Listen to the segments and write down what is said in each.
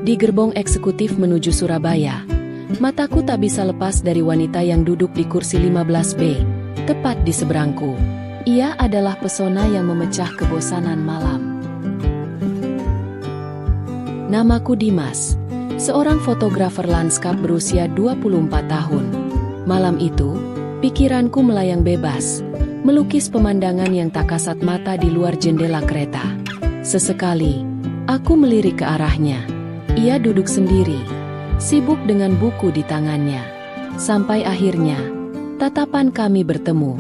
Di gerbong eksekutif menuju Surabaya, mataku tak bisa lepas dari wanita yang duduk di kursi 15B, tepat di seberangku. Ia adalah pesona yang memecah kebosanan malam. Namaku Dimas, seorang fotografer lanskap berusia 24 tahun. Malam itu, pikiranku melayang bebas, melukis pemandangan yang tak kasat mata di luar jendela kereta. Sesekali, aku melirik ke arahnya. Ia duduk sendiri, sibuk dengan buku di tangannya. Sampai akhirnya, tatapan kami bertemu.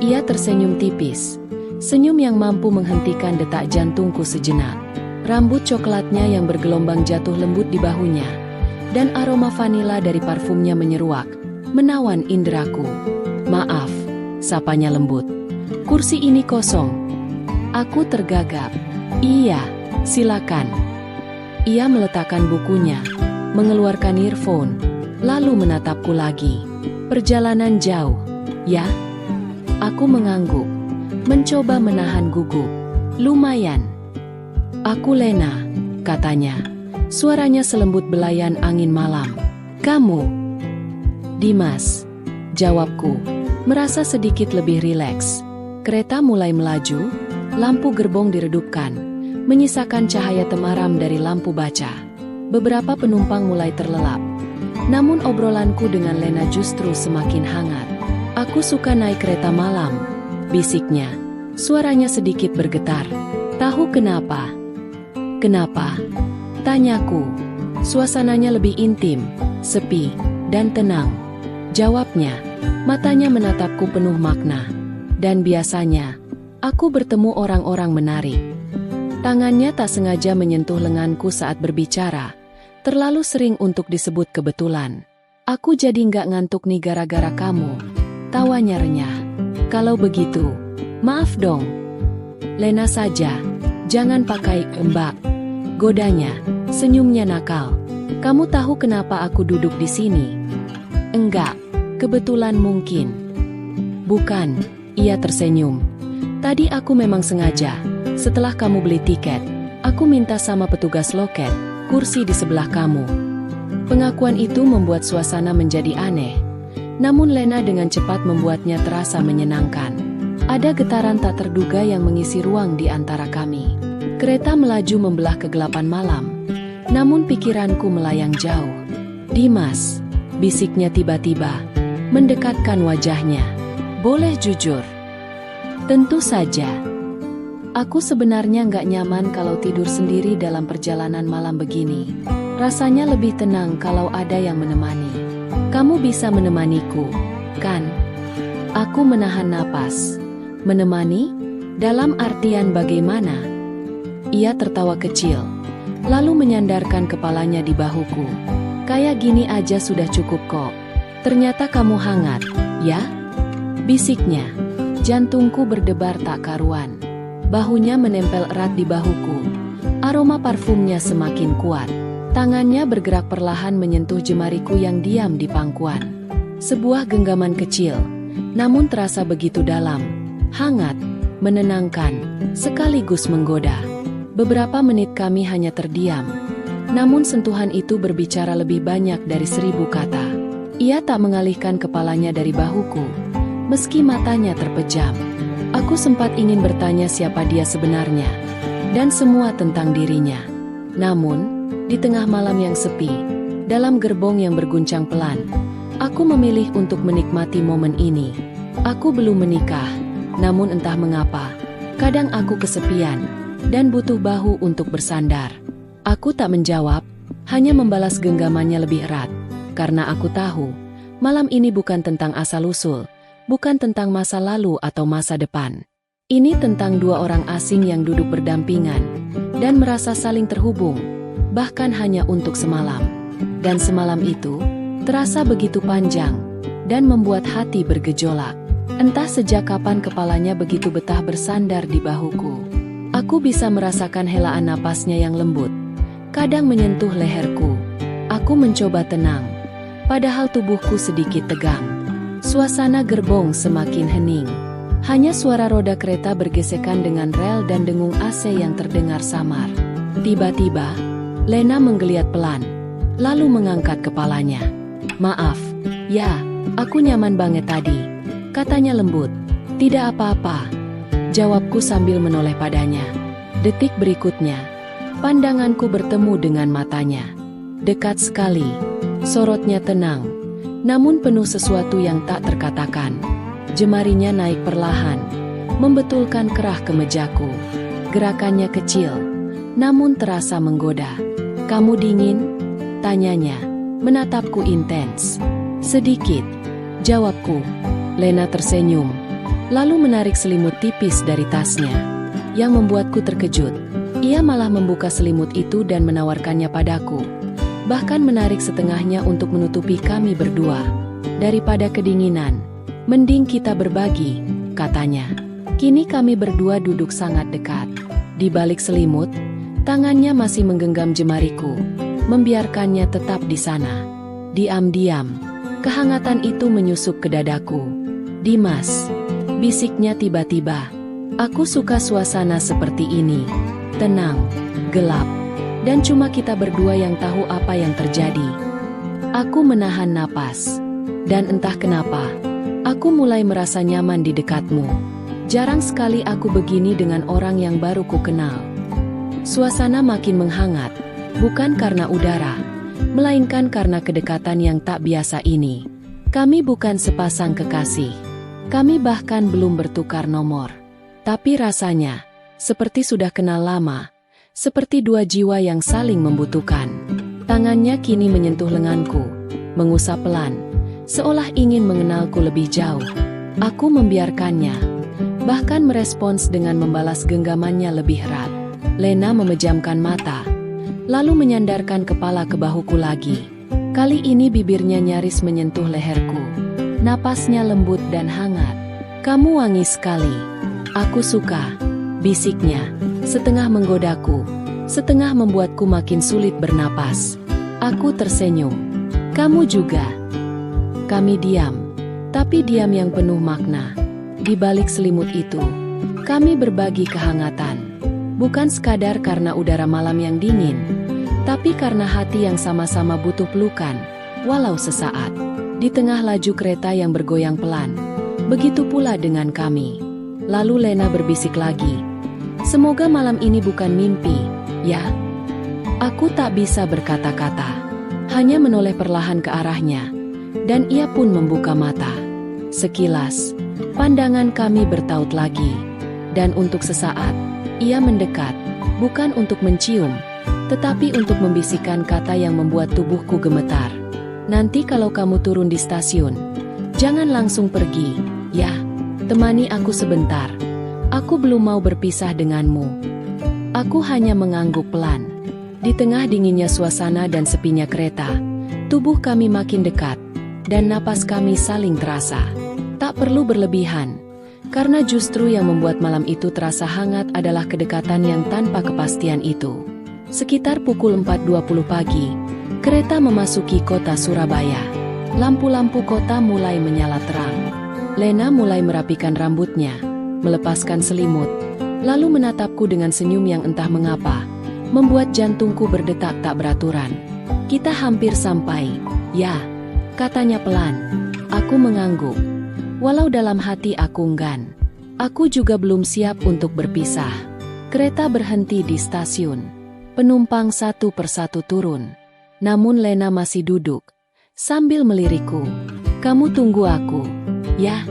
Ia tersenyum tipis, senyum yang mampu menghentikan detak jantungku sejenak. Rambut coklatnya yang bergelombang jatuh lembut di bahunya, dan aroma vanila dari parfumnya menyeruak, menawan indraku. "Maaf," sapanya lembut. "Kursi ini kosong." Aku tergagap. "Iya, silakan." Ia meletakkan bukunya, mengeluarkan earphone, lalu menatapku lagi. "Perjalanan jauh, ya?" Aku mengangguk, mencoba menahan gugup. "Lumayan." "Aku Lena," katanya. Suaranya selembut belayan angin malam. "Kamu?" "Dimas," jawabku, merasa sedikit lebih rileks. Kereta mulai melaju, lampu gerbong diredupkan, menyisakan cahaya temaram dari lampu baca. Beberapa penumpang mulai terlelap. Namun obrolanku dengan Lena justru semakin hangat. "Aku suka naik kereta malam," bisiknya. Suaranya sedikit bergetar. "Tahu kenapa?" "Kenapa?" tanyaku. Suasananya lebih intim, sepi, dan tenang. Jawabnya, matanya menatapku penuh makna. "Dan biasanya, aku bertemu orang-orang menarik." Tangannya tak sengaja menyentuh lenganku saat berbicara. "Terlalu sering untuk disebut kebetulan. Aku jadi nggak ngantuk nih gara-gara kamu." Tawanya renyah. "Kalau begitu, maaf dong." "Lena saja, jangan pakai Mbak," godanya, senyumnya nakal. "Kamu tahu kenapa aku duduk di sini?" "Enggak, kebetulan mungkin." "Bukan," ia tersenyum. "Tadi aku memang sengaja. Setelah kamu beli tiket, aku minta sama petugas loket, kursi di sebelah kamu." Pengakuan itu membuat suasana menjadi aneh. Namun Lena dengan cepat membuatnya terasa menyenangkan. Ada getaran tak terduga yang mengisi ruang di antara kami. Kereta melaju membelah kegelapan malam. Namun pikiranku melayang jauh. "Dimas," bisiknya tiba-tiba, mendekatkan wajahnya. "Boleh jujur?" "Tentu saja." Aku sebenarnya nggak nyaman kalau tidur sendiri dalam perjalanan malam begini. Rasanya lebih tenang kalau ada yang menemani. "Kamu bisa menemaniku, kan?" Aku menahan napas. "Menemani? Dalam artian bagaimana?" Ia tertawa kecil, lalu menyandarkan kepalanya di bahuku. "Kayak gini aja sudah cukup kok. Ternyata kamu hangat, ya?" bisiknya. Jantungku berdebar tak karuan. Bahunya menempel erat di bahuku. Aroma parfumnya semakin kuat. Tangannya bergerak perlahan menyentuh jemariku yang diam di pangkuan. Sebuah genggaman kecil, namun terasa begitu dalam, hangat, menenangkan, sekaligus menggoda. Beberapa menit kami hanya terdiam. Namun sentuhan itu berbicara lebih banyak dari 1000 kata. Ia tak mengalihkan kepalanya dari bahuku, meski matanya terpejam. Aku sempat ingin bertanya siapa dia sebenarnya, dan semua tentang dirinya. Namun, di tengah malam yang sepi, dalam gerbong yang berguncang pelan, aku memilih untuk menikmati momen ini. Aku belum menikah, namun entah mengapa, kadang aku kesepian, dan butuh bahu untuk bersandar. Aku tak menjawab, hanya membalas genggamannya lebih erat, karena aku tahu, malam ini bukan tentang asal-usul, bukan tentang masa lalu atau masa depan. Ini tentang dua orang asing yang duduk berdampingan dan merasa saling terhubung, bahkan hanya untuk semalam. Dan semalam itu terasa begitu panjang dan membuat hati bergejolak. Entah sejak kapan kepalanya begitu betah bersandar di bahuku. Aku bisa merasakan helaan napasnya yang lembut, kadang menyentuh leherku. Aku mencoba tenang, padahal tubuhku sedikit tegang. Suasana gerbong semakin hening. Hanya suara roda kereta bergesekan dengan rel dan dengung AC yang terdengar samar. Tiba-tiba, Lena menggeliat pelan, lalu mengangkat kepalanya. Maaf, ya, aku nyaman banget tadi, katanya lembut. Tidak apa-apa, jawabku sambil menoleh padanya. Detik berikutnya, pandanganku bertemu dengan matanya. Dekat sekali, sorotnya tenang, namun penuh sesuatu yang tak terkatakan. Jemarinya naik perlahan, membetulkan kerah kemejaku. Gerakannya kecil, namun terasa menggoda. Kamu dingin? Tanyanya, menatapku intens. Sedikit, jawabku. Lena tersenyum, lalu menarik selimut tipis dari tasnya, yang membuatku terkejut. Ia malah membuka selimut itu dan menawarkannya padaku. Bahkan menarik setengahnya untuk menutupi kami berdua. Daripada kedinginan, mending kita berbagi, katanya. Kini kami berdua duduk sangat dekat. Di balik selimut, tangannya masih menggenggam jemariku, membiarkannya tetap di sana. Diam-diam, kehangatan itu menyusup ke dadaku. Dimas, bisiknya tiba-tiba. Aku suka suasana seperti ini. Tenang, gelap, dan cuma kita berdua yang tahu apa yang terjadi. Aku menahan napas, dan entah kenapa, aku mulai merasa nyaman di dekatmu. Jarang sekali aku begini dengan orang yang baru ku kenal. Suasana makin menghangat, bukan karena udara, melainkan karena kedekatan yang tak biasa ini. Kami bukan sepasang kekasih. Kami bahkan belum bertukar nomor. Tapi rasanya, seperti sudah kenal lama, seperti dua jiwa yang saling membutuhkan. Tangannya kini menyentuh lenganku, mengusap pelan, seolah ingin mengenalku lebih jauh. Aku membiarkannya, bahkan merespons dengan membalas genggamannya lebih erat. Lena memejamkan mata, lalu menyandarkan kepala ke bahuku lagi. Kali ini bibirnya nyaris menyentuh leherku. Napasnya lembut dan hangat. Kamu wangi sekali. Aku suka, bisiknya, setengah menggodaku, setengah membuatku makin sulit bernapas. Aku tersenyum. Kamu juga. Kami diam, tapi diam yang penuh makna. Di balik selimut itu, kami berbagi kehangatan. Bukan sekadar karena udara malam yang dingin, tapi karena hati yang sama-sama butuh pelukan, walau sesaat. Di tengah laju kereta yang bergoyang pelan, begitu pula dengan kami. Lalu Lena berbisik lagi. Semoga malam ini bukan mimpi, ya? Aku tak bisa berkata-kata, hanya menoleh perlahan ke arahnya, dan ia pun membuka mata. Sekilas, pandangan kami bertaut lagi, dan untuk sesaat, ia mendekat, bukan untuk mencium, tetapi untuk membisikkan kata yang membuat tubuhku gemetar. Nanti kalau kamu turun di stasiun, jangan langsung pergi, ya, temani aku sebentar. Aku belum mau berpisah denganmu. Aku hanya mengangguk pelan. Di tengah dinginnya suasana dan sepinya kereta, tubuh kami makin dekat, dan napas kami saling terasa. Tak perlu berlebihan, karena justru yang membuat malam itu terasa hangat adalah kedekatan yang tanpa kepastian itu. Sekitar pukul 4.20 pagi, kereta memasuki kota Surabaya. Lampu-lampu kota mulai menyala terang. Lena mulai merapikan rambutnya, melepaskan selimut, lalu menatapku dengan senyum yang entah mengapa, membuat jantungku berdetak tak beraturan. Kita hampir sampai, ya, katanya pelan. Aku mengangguk. Walau dalam hati aku enggan, aku juga belum siap untuk berpisah. Kereta berhenti di stasiun. Penumpang satu persatu turun. Namun Lena masih duduk, sambil melirikku. Kamu tunggu aku, ya?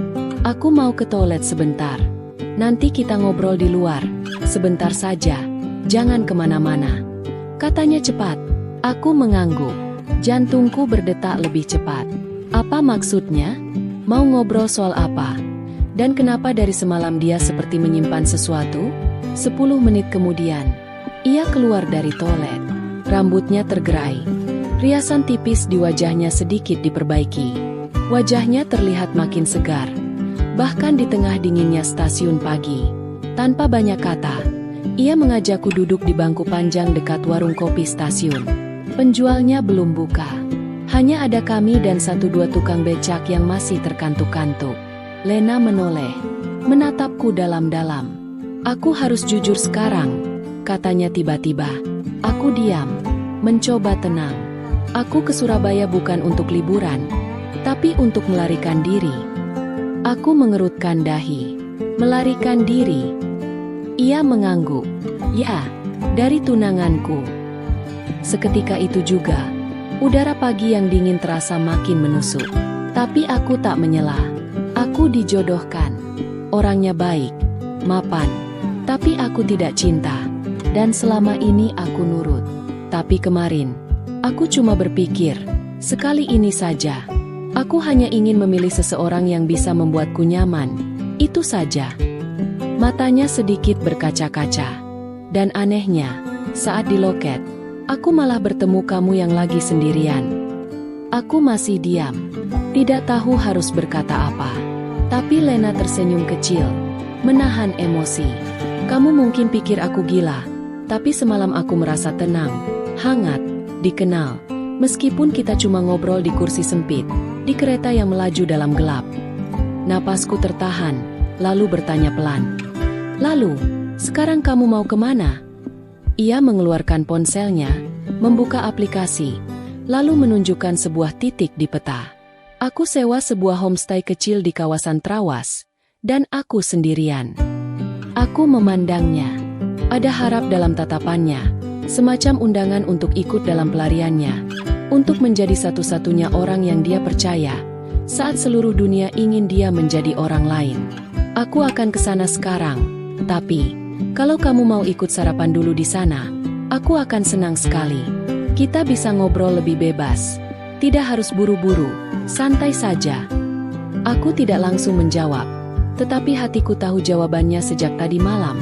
Aku mau ke toilet sebentar. Nanti kita ngobrol di luar, sebentar saja. Jangan kemana-mana, katanya cepat. Aku mengangguk. Jantungku berdetak lebih cepat. Apa maksudnya? Mau ngobrol soal apa? Dan kenapa dari semalam dia seperti menyimpan sesuatu? 10 menit kemudian, ia keluar dari toilet. Rambutnya tergerai. Riasan tipis di wajahnya sedikit diperbaiki. Wajahnya terlihat makin segar. Bahkan di tengah dinginnya stasiun pagi. Tanpa banyak kata, ia mengajakku duduk di bangku panjang dekat warung kopi stasiun. Penjualnya belum buka. Hanya ada kami dan 1-2 tukang becak yang masih terkantuk-kantuk. Lena menoleh, menatapku dalam-dalam. Aku harus jujur sekarang, katanya tiba-tiba. Aku diam. mencoba tenang. Aku ke Surabaya bukan untuk liburan, tapi untuk melarikan diri. Aku mengerutkan dahi. Melarikan diri. Ia mengangguk. Ya, dari tunanganku. Seketika itu juga, udara pagi yang dingin terasa makin menusuk. Tapi aku tak menyela. Aku dijodohkan. Orangnya baik, mapan. Tapi aku tidak cinta. Dan selama ini aku nurut. Tapi kemarin, aku cuma berpikir, sekali ini saja. Aku hanya ingin memilih seseorang yang bisa membuatku nyaman. Itu saja. Matanya sedikit berkaca-kaca. Dan anehnya, saat di loket, aku malah bertemu kamu yang lagi sendirian. Aku masih diam. Tidak tahu harus berkata apa. Tapi Lena tersenyum kecil, menahan emosi. Kamu mungkin pikir aku gila, tapi semalam aku merasa tenang, hangat, dikenal. Meskipun kita cuma ngobrol di kursi sempit, di kereta yang melaju dalam gelap. Napasku tertahan, lalu bertanya pelan. Lalu, sekarang kamu mau kemana? Ia mengeluarkan ponselnya, membuka aplikasi, lalu menunjukkan sebuah titik di peta. Aku sewa sebuah homestay kecil di kawasan Trawas, dan aku sendirian. Aku memandangnya. Ada harap dalam tatapannya, semacam undangan untuk ikut dalam pelariannya, untuk menjadi satu-satunya orang yang dia percaya, saat seluruh dunia ingin dia menjadi orang lain. Aku akan ke sana sekarang, tapi kalau kamu mau ikut sarapan dulu di sana, aku akan senang sekali. Kita bisa ngobrol lebih bebas, tidak harus buru-buru, santai saja. Aku tidak langsung menjawab, tetapi hatiku tahu jawabannya sejak tadi malam.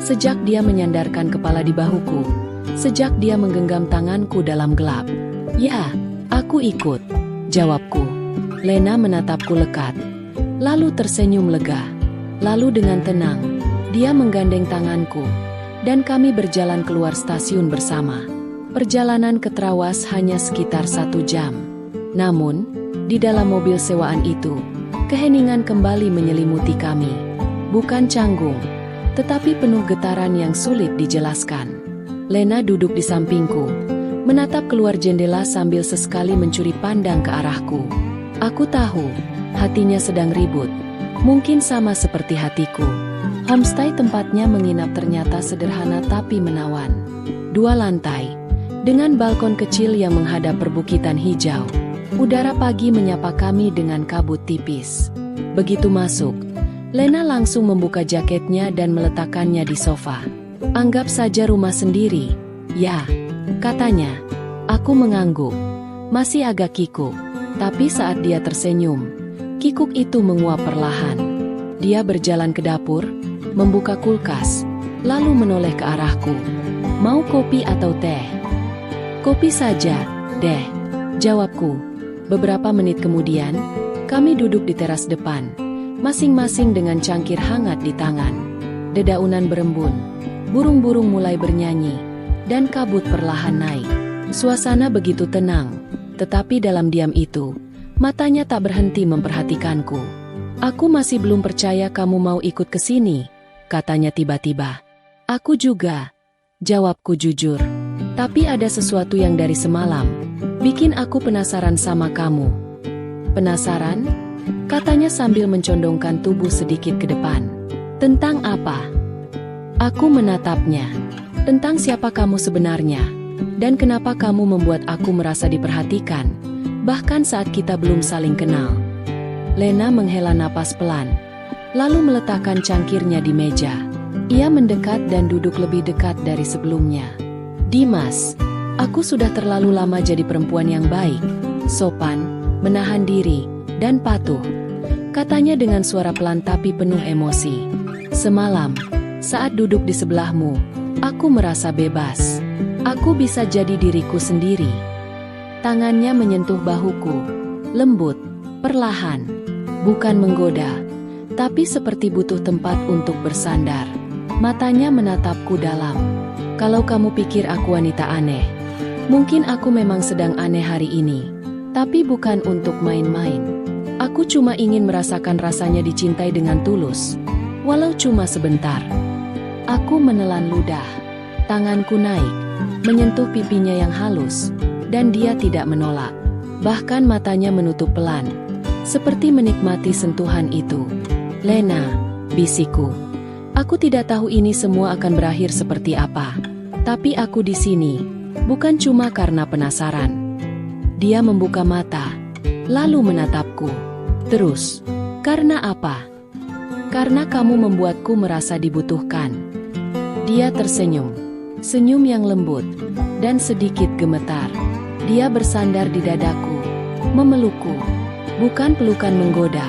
Sejak dia menyandarkan kepala di bahuku, sejak dia menggenggam tanganku dalam gelap. Ya, aku ikut, jawabku. Lena menatapku lekat, lalu tersenyum lega. Lalu dengan tenang, dia menggandeng tanganku, dan kami berjalan keluar stasiun bersama. Perjalanan ke Trawas hanya sekitar 1 jam. Namun, di dalam mobil sewaan itu, keheningan kembali menyelimuti kami. Bukan canggung, tetapi penuh getaran yang sulit dijelaskan. Lena duduk di sampingku, menatap keluar jendela sambil sesekali mencuri pandang ke arahku. Aku tahu, hatinya sedang ribut, mungkin sama seperti hatiku. Homestay tempatnya menginap ternyata sederhana tapi menawan. 2 lantai, dengan balkon kecil yang menghadap perbukitan hijau. Udara pagi menyapa kami dengan kabut tipis. Begitu masuk, Lena langsung membuka jaketnya dan meletakkannya di sofa. Anggap saja rumah sendiri. Ya, katanya. Aku mengangguk. Masih agak kikuk. Tapi saat dia tersenyum, kikuk itu menguap perlahan. Dia berjalan ke dapur, membuka kulkas, lalu menoleh ke arahku. Mau kopi atau teh? Kopi saja, deh, jawabku. Beberapa menit kemudian, kami duduk di teras depan, masing-masing dengan cangkir hangat di tangan. Dedaunan berembun, burung-burung mulai bernyanyi, dan kabut perlahan naik. Suasana begitu tenang, tetapi dalam diam itu, matanya tak berhenti memperhatikanku. Aku masih belum percaya kamu mau ikut ke sini, katanya tiba-tiba. Aku juga, jawabku jujur. Tapi ada sesuatu yang dari semalam bikin aku penasaran sama kamu. Penasaran? Katanya sambil mencondongkan tubuh sedikit ke depan. Tentang apa? Aku menatapnya. Tentang siapa kamu sebenarnya, dan kenapa kamu membuat aku merasa diperhatikan, bahkan saat kita belum saling kenal. Lena menghela napas pelan, lalu meletakkan cangkirnya di meja. Ia mendekat dan duduk lebih dekat dari sebelumnya. Dimas, aku sudah terlalu lama jadi perempuan yang baik, sopan, menahan diri, dan patuh. Katanya dengan suara pelan tapi penuh emosi. Semalam, saat duduk di sebelahmu, aku merasa bebas. Aku bisa jadi diriku sendiri. Tangannya menyentuh bahuku, lembut, perlahan, bukan menggoda, tapi seperti butuh tempat untuk bersandar. Matanya menatapku dalam. Kalau kamu pikir aku wanita aneh, mungkin aku memang sedang aneh hari ini. Tapi bukan untuk main-main. Aku cuma ingin merasakan rasanya dicintai dengan tulus, walau cuma sebentar. Aku menelan ludah. Tanganku naik, menyentuh pipinya yang halus, dan dia tidak menolak. Bahkan matanya menutup pelan, seperti menikmati sentuhan itu. "Lena," bisikku. "Aku tidak tahu ini semua akan berakhir seperti apa. Tapi aku di sini, bukan cuma karena penasaran." Dia membuka mata, lalu menatapku. Terus, "Karena apa?" "Karena kamu membuatku merasa dibutuhkan." Dia tersenyum, senyum yang lembut, dan sedikit gemetar. Dia bersandar di dadaku, memelukku. Bukan pelukan menggoda,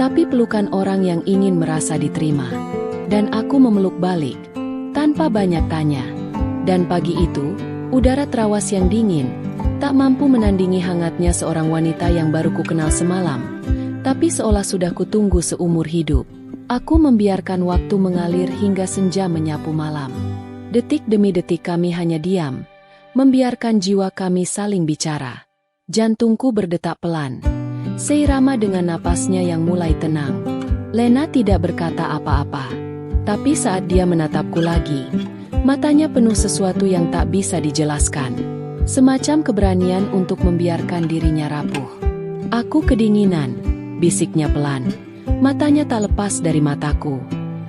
tapi pelukan orang yang ingin merasa diterima. Dan aku memeluk balik, tanpa banyak tanya. Dan pagi itu, udara terawas yang dingin, tak mampu menandingi hangatnya seorang wanita yang baru ku kenal semalam. Tapi seolah sudah kutunggu seumur hidup. Aku membiarkan waktu mengalir hingga senja menyapu malam. Detik demi detik kami hanya diam, membiarkan jiwa kami saling bicara. Jantungku berdetak pelan, seirama dengan napasnya yang mulai tenang. Lena tidak berkata apa-apa, tapi saat dia menatapku lagi, matanya penuh sesuatu yang tak bisa dijelaskan. Semacam keberanian untuk membiarkan dirinya rapuh. "Aku kedinginan," bisiknya pelan. Matanya tak lepas dari mataku.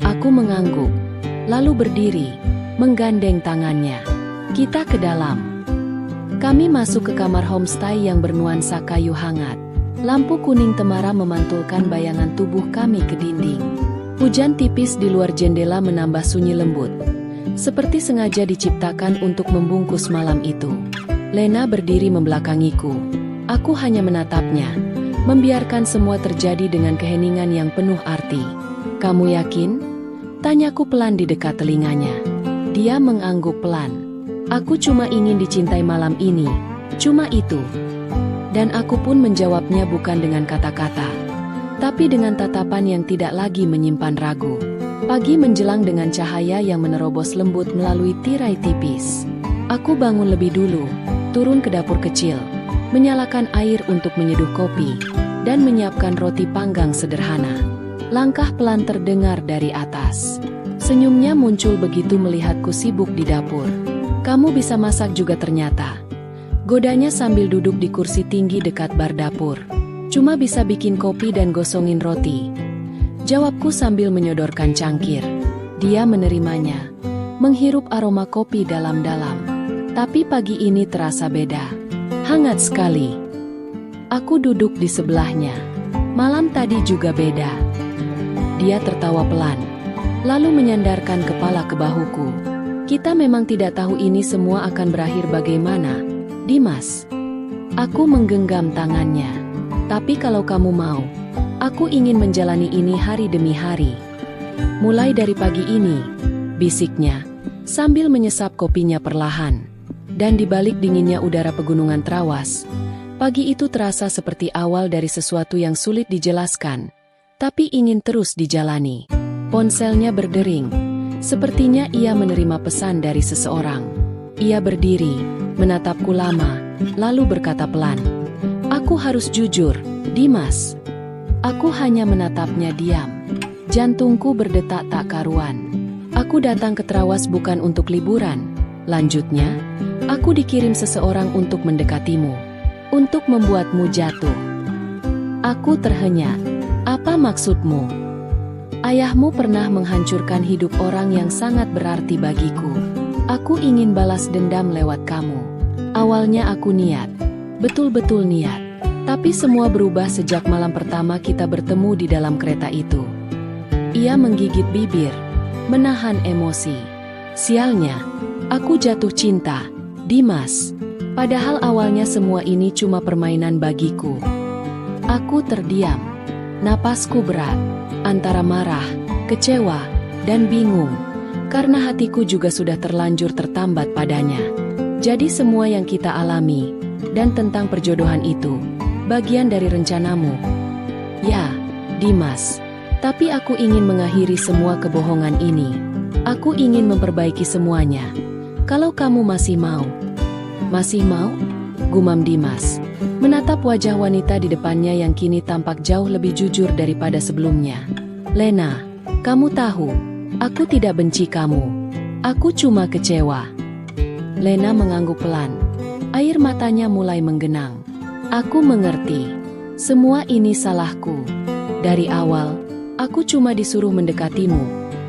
Aku mengangguk, lalu berdiri, menggandeng tangannya. Kita ke dalam. Kami masuk ke kamar homestay yang bernuansa kayu hangat. Lampu kuning temara memantulkan bayangan tubuh kami ke dinding. Hujan tipis di luar jendela menambah sunyi lembut, seperti sengaja diciptakan untuk membungkus malam itu. Lena berdiri membelakangiku. Aku hanya menatapnya, membiarkan semua terjadi dengan keheningan yang penuh arti. "Kamu yakin?" tanyaku pelan di dekat telinganya. Dia mengangguk pelan. "Aku cuma ingin dicintai malam ini, cuma itu." Dan aku pun menjawabnya bukan dengan kata-kata, tapi dengan tatapan yang tidak lagi menyimpan ragu. Pagi menjelang dengan cahaya yang menerobos lembut melalui tirai tipis. Aku bangun lebih dulu, turun ke dapur kecil, menyalakan air untuk menyeduh kopi, dan menyiapkan roti panggang sederhana. Langkah pelan terdengar dari atas. Senyumnya muncul begitu melihatku sibuk di dapur. "Kamu bisa masak juga ternyata." Godanya sambil duduk di kursi tinggi dekat bar dapur. "Cuma bisa bikin kopi dan gosongin roti," jawabku sambil menyodorkan cangkir. Dia menerimanya, menghirup aroma kopi dalam-dalam. Tapi pagi ini terasa beda. Hangat sekali. Aku duduk di sebelahnya. Malam tadi juga beda. Dia tertawa pelan, lalu menyandarkan kepala ke bahuku. "Kita memang tidak tahu ini semua akan berakhir bagaimana, Dimas." Aku menggenggam tangannya. "Tapi kalau kamu mau, aku ingin menjalani ini hari demi hari. Mulai dari pagi ini," bisiknya, sambil menyesap kopinya perlahan. Dan di balik dinginnya udara pegunungan terawas, pagi itu terasa seperti awal dari sesuatu yang sulit dijelaskan, tapi ingin terus dijalani. Ponselnya berdering, sepertinya ia menerima pesan dari seseorang. Ia berdiri, menatapku lama, lalu berkata pelan, "Aku harus jujur, Dimas." Aku hanya menatapnya diam. Jantungku berdetak tak karuan. "Aku datang ke Terawas bukan untuk liburan," lanjutnya. "Aku dikirim seseorang untuk mendekatimu, untuk membuatmu jatuh." Aku terhenyak. "Apa maksudmu?" "Ayahmu pernah menghancurkan hidup orang yang sangat berarti bagiku. Aku ingin balas dendam lewat kamu. Awalnya aku niat, betul-betul niat. Tapi semua berubah sejak malam pertama kita bertemu di dalam kereta itu." Ia menggigit bibir, menahan emosi. "Sialnya, aku jatuh cinta, Dimas. Padahal awalnya semua ini cuma permainan bagiku." Aku terdiam. Napasku berat, antara marah, kecewa, dan bingung. Karena hatiku juga sudah terlanjur tertambat padanya. Jadi semua yang kita alami, dan tentang perjodohan itu, bagian dari rencanamu. Ya, Dimas. Tapi aku ingin mengakhiri semua kebohongan ini. Aku ingin memperbaiki semuanya. Kalau kamu masih mau." "Masih mau?" gumam Dimas, menatap wajah wanita di depannya yang kini tampak jauh lebih jujur daripada sebelumnya. "Lena, kamu tahu, aku tidak benci kamu. Aku cuma kecewa." Lena mengangguk pelan. Air matanya mulai menggenang. Aku mengerti. Semua ini salahku. Dari awal, aku cuma disuruh mendekatimu,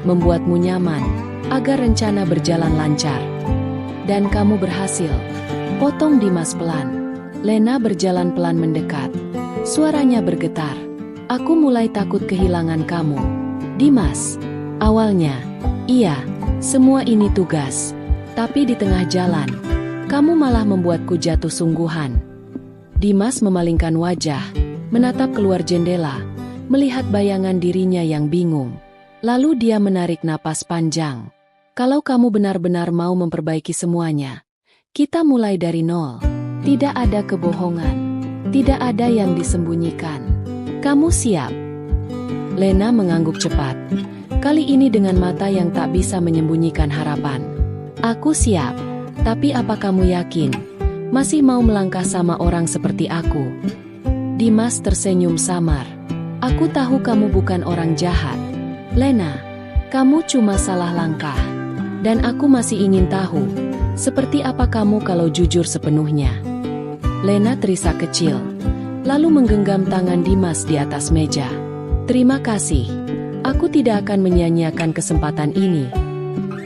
membuatmu nyaman, agar rencana berjalan lancar. Dan kamu berhasil. Potong Dimas pelan. Lena berjalan pelan mendekat. Suaranya bergetar. Aku mulai takut kehilangan kamu. Dimas. Awalnya, iya, semua ini tugas. Tapi di tengah jalan, kamu malah membuatku jatuh sungguhan. Dimas memalingkan wajah, menatap keluar jendela, melihat bayangan dirinya yang bingung. Lalu dia menarik napas panjang. Kalau kamu benar-benar mau memperbaiki semuanya, kita mulai dari nol. Tidak ada kebohongan. Tidak ada yang disembunyikan. Kamu siap? Lena mengangguk cepat. Kali ini dengan mata yang tak bisa menyembunyikan harapan. Aku siap. Tapi apa kamu yakin? Masih mau melangkah sama orang seperti aku? Dimas tersenyum samar. Aku tahu kamu bukan orang jahat. Lena, kamu cuma salah langkah. Dan aku masih ingin tahu, seperti apa kamu kalau jujur sepenuhnya. Lena terisak kecil, lalu menggenggam tangan Dimas di atas meja. Terima kasih. Aku tidak akan menyia-nyiakan kesempatan ini.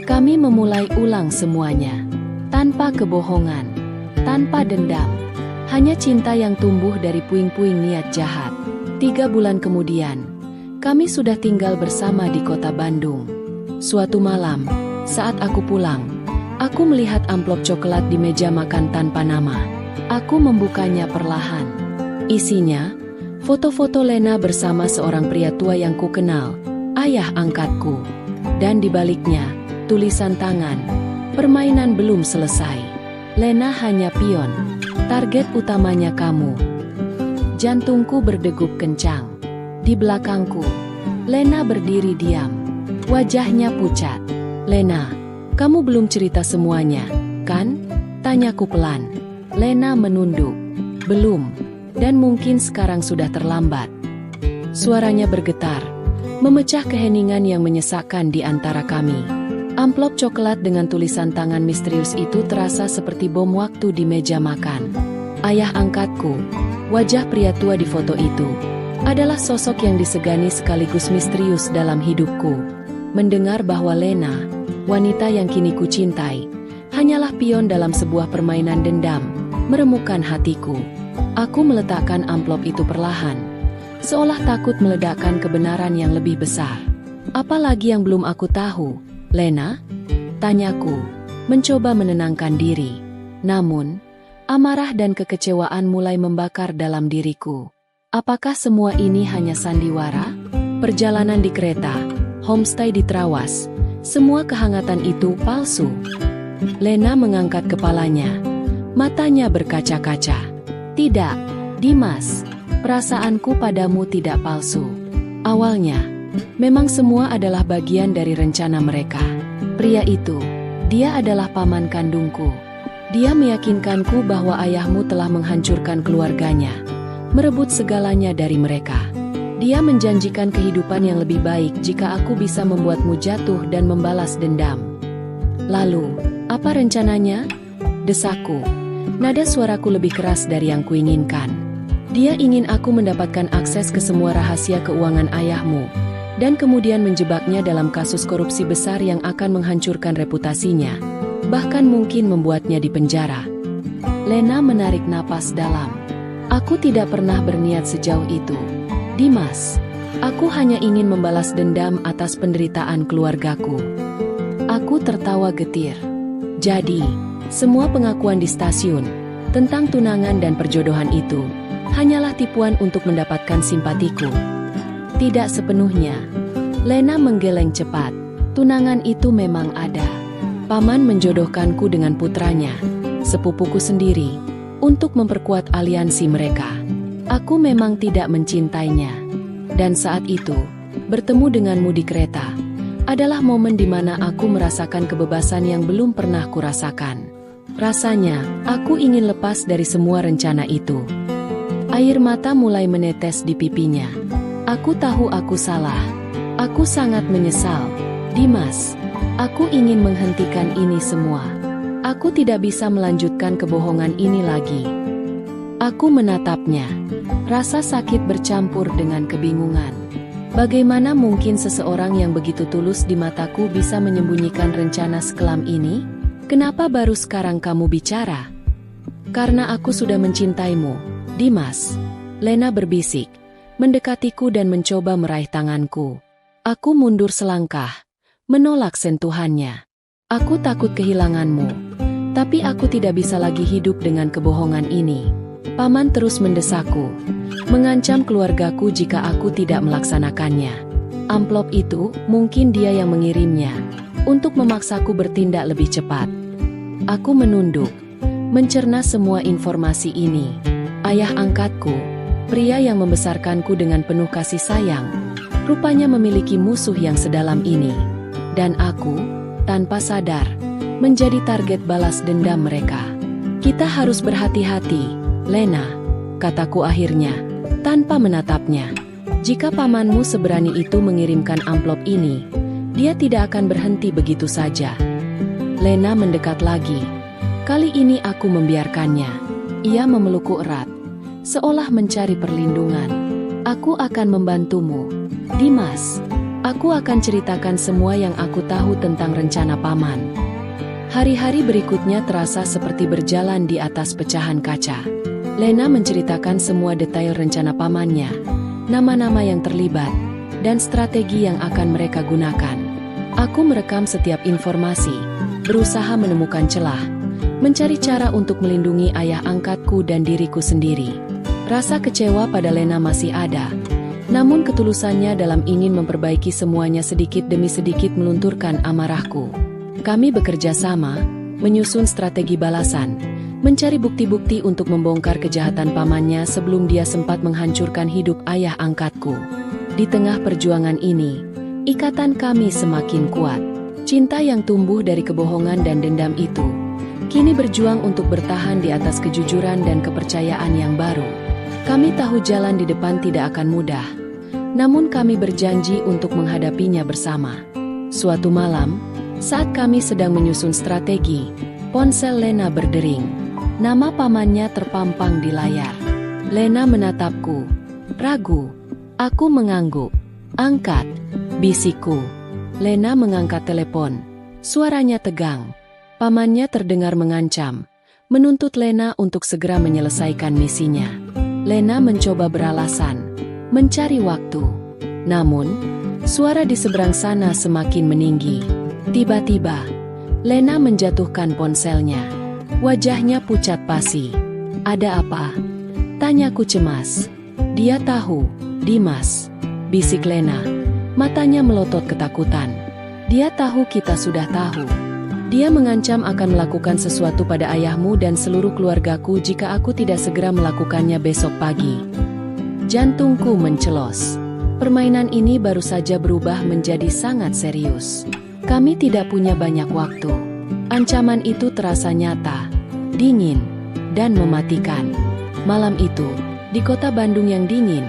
Kami memulai ulang semuanya. Tanpa kebohongan, tanpa dendam. Hanya cinta yang tumbuh dari puing-puing niat jahat. 3 bulan kemudian, kami sudah tinggal bersama di kota Bandung. Suatu malam, saat aku pulang, aku melihat amplop coklat di meja makan tanpa nama. Aku membukanya perlahan. Isinya, foto-foto Lena bersama seorang pria tua yang kukenal, ayah angkatku. Dan di baliknya, tulisan tangan, permainan belum selesai. Lena hanya pion, target utamanya kamu. Jantungku berdegup kencang. Di belakangku, Lena berdiri diam, wajahnya pucat. Lena, kamu belum cerita semuanya, kan? Tanyaku pelan. Lena menunduk. Belum, dan mungkin sekarang sudah terlambat. Suaranya bergetar, memecah keheningan yang menyesakkan di antara kami. Amplop coklat dengan tulisan tangan misterius itu terasa seperti bom waktu di meja makan. Ayah angkatku, wajah pria tua di foto itu, adalah sosok yang disegani sekaligus misterius dalam hidupku. Mendengar bahwa Lena, wanita yang kini ku cintai, hanyalah pion dalam sebuah permainan dendam, meremukkan hatiku. Aku meletakkan amplop itu perlahan, seolah takut meledakkan kebenaran yang lebih besar. Apalagi yang belum aku tahu, Lena? Tanyaku, mencoba menenangkan diri. Namun, amarah dan kekecewaan mulai membakar dalam diriku. Apakah semua ini hanya sandiwara? Perjalanan di kereta, homestay di Trawas, semua kehangatan itu palsu. Lena mengangkat kepalanya. Matanya berkaca-kaca. Tidak, Dimas, perasaanku padamu tidak palsu. Awalnya, memang semua adalah bagian dari rencana mereka. Pria itu, dia adalah paman kandungku. Dia meyakinkanku bahwa ayahmu telah menghancurkan keluarganya, merebut segalanya dari mereka. Dia menjanjikan kehidupan yang lebih baik jika aku bisa membuatmu jatuh dan membalas dendam. Lalu, apa rencananya? Desakku. Nada suaraku lebih keras dari yang kuinginkan. Dia ingin aku mendapatkan akses ke semua rahasia keuangan ayahmu, dan kemudian menjebaknya dalam kasus korupsi besar yang akan menghancurkan reputasinya, bahkan mungkin membuatnya dipenjara. Lena menarik napas dalam. Aku tidak pernah berniat sejauh itu. Dimas, aku hanya ingin membalas dendam atas penderitaan keluargaku. Aku tertawa getir. Jadi, semua pengakuan di stasiun tentang tunangan dan perjodohan itu hanyalah tipuan untuk mendapatkan simpatiku. Tidak sepenuhnya. Lena menggeleng cepat. Tunangan itu memang ada. Paman menjodohkanku dengan putranya, sepupuku sendiri, untuk memperkuat aliansi mereka. Aku memang tidak mencintainya. Dan saat itu, bertemu denganmu di kereta adalah momen di mana aku merasakan kebebasan yang belum pernah kurasakan. Rasanya, aku ingin lepas dari semua rencana itu. Air mata mulai menetes di pipinya. Aku tahu aku salah. Aku sangat menyesal. Dimas, aku ingin menghentikan ini semua. Aku tidak bisa melanjutkan kebohongan ini lagi. Aku menatapnya. Rasa sakit bercampur dengan kebingungan. Bagaimana mungkin seseorang yang begitu tulus di mataku bisa menyembunyikan rencana sekelam ini? Kenapa baru sekarang kamu bicara? Karena aku sudah mencintaimu, Dimas. Lena berbisik, mendekatiku dan mencoba meraih tanganku. Aku mundur selangkah, menolak sentuhannya. Aku takut kehilanganmu, tapi aku tidak bisa lagi hidup dengan kebohongan ini. Paman terus mendesakku, mengancam keluargaku jika aku tidak melaksanakannya. Amplop itu mungkin dia yang mengirimnya, untuk memaksaku bertindak lebih cepat. Aku menunduk, mencerna semua informasi ini. Ayah angkatku, pria yang membesarkanku dengan penuh kasih sayang, rupanya memiliki musuh yang sedalam ini. Dan aku, tanpa sadar, menjadi target balas dendam mereka. Kita harus berhati-hati, Lena, kataku akhirnya, tanpa menatapnya. Jika pamanmu seberani itu mengirimkan amplop ini, dia tidak akan berhenti begitu saja. Lena mendekat lagi. Kali ini aku membiarkannya. Ia memelukku erat, seolah mencari perlindungan. Aku akan membantumu, Dimas. Aku akan ceritakan semua yang aku tahu tentang rencana paman. Hari-hari berikutnya terasa seperti berjalan di atas pecahan kaca. Lena menceritakan semua detail rencana pamannya, nama-nama yang terlibat, dan strategi yang akan mereka gunakan. Aku merekam setiap informasi, berusaha menemukan celah, mencari cara untuk melindungi ayah angkatku dan diriku sendiri. Rasa kecewa pada Lena masih ada, namun ketulusannya dalam ingin memperbaiki semuanya sedikit demi sedikit melunturkan amarahku. Kami bekerja sama, menyusun strategi balasan, mencari bukti-bukti untuk membongkar kejahatan pamannya sebelum dia sempat menghancurkan hidup ayah angkatku. Di tengah perjuangan ini, ikatan kami semakin kuat. Cinta yang tumbuh dari kebohongan dan dendam itu, kini berjuang untuk bertahan di atas kejujuran dan kepercayaan yang baru. Kami tahu jalan di depan tidak akan mudah, namun kami berjanji untuk menghadapinya bersama. Suatu malam, saat kami sedang menyusun strategi, ponsel Lena berdering. Nama pamannya terpampang di layar. Lena menatapku, ragu. Aku mengangguk. Angkat, bisikku. Lena mengangkat telepon. Suaranya tegang. Pamannya terdengar mengancam, menuntut Lena untuk segera menyelesaikan misinya. Lena mencoba beralasan, mencari waktu. Namun, suara di seberang sana semakin meninggi. Tiba-tiba, Lena menjatuhkan ponselnya. Wajahnya pucat pasi. Ada apa? Tanyaku cemas. Dia tahu, Dimas, bisik Lena. Matanya melotot ketakutan. Dia tahu kita sudah tahu. Dia mengancam akan melakukan sesuatu pada ayahmu dan seluruh keluargaku jika aku tidak segera melakukannya besok pagi. Jantungku mencelos. Permainan ini baru saja berubah menjadi sangat serius. Kami tidak punya banyak waktu. Ancaman itu terasa nyata, dingin, dan mematikan. Malam itu, di kota Bandung yang dingin,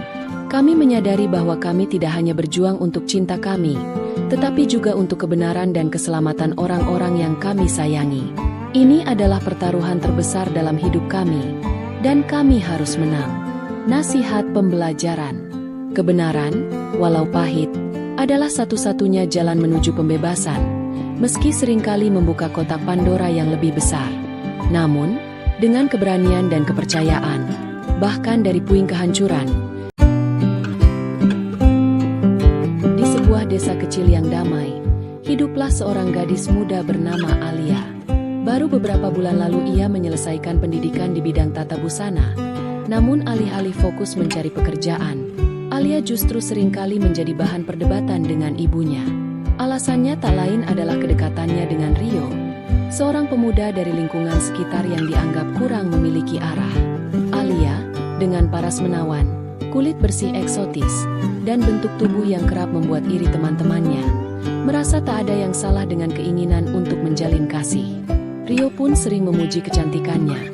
kami menyadari bahwa kami tidak hanya berjuang untuk cinta kami, tetapi juga untuk kebenaran dan keselamatan orang-orang yang kami sayangi. Ini adalah pertaruhan terbesar dalam hidup kami, dan kami harus menang. Nasihat pembelajaran. Kebenaran, walau pahit, adalah satu-satunya jalan menuju pembebasan, meski seringkali membuka kotak Pandora yang lebih besar. Namun, dengan keberanian dan kepercayaan, bahkan dari puing kehancuran, di sebuah desa kecil yang damai, hiduplah seorang gadis muda bernama Alia. Baru beberapa bulan lalu ia menyelesaikan pendidikan di bidang tata busana. Namun alih-alih fokus mencari pekerjaan, Alia justru seringkali menjadi bahan perdebatan dengan ibunya. Alasannya tak lain adalah kedekatannya dengan Rio, seorang pemuda dari lingkungan sekitar yang dianggap kurang memiliki arah. Alia, dengan paras menawan, kulit bersih eksotis, dan bentuk tubuh yang kerap membuat iri teman-temannya, merasa tak ada yang salah dengan keinginan untuk menjalin kasih. Rio pun sering memuji kecantikannya,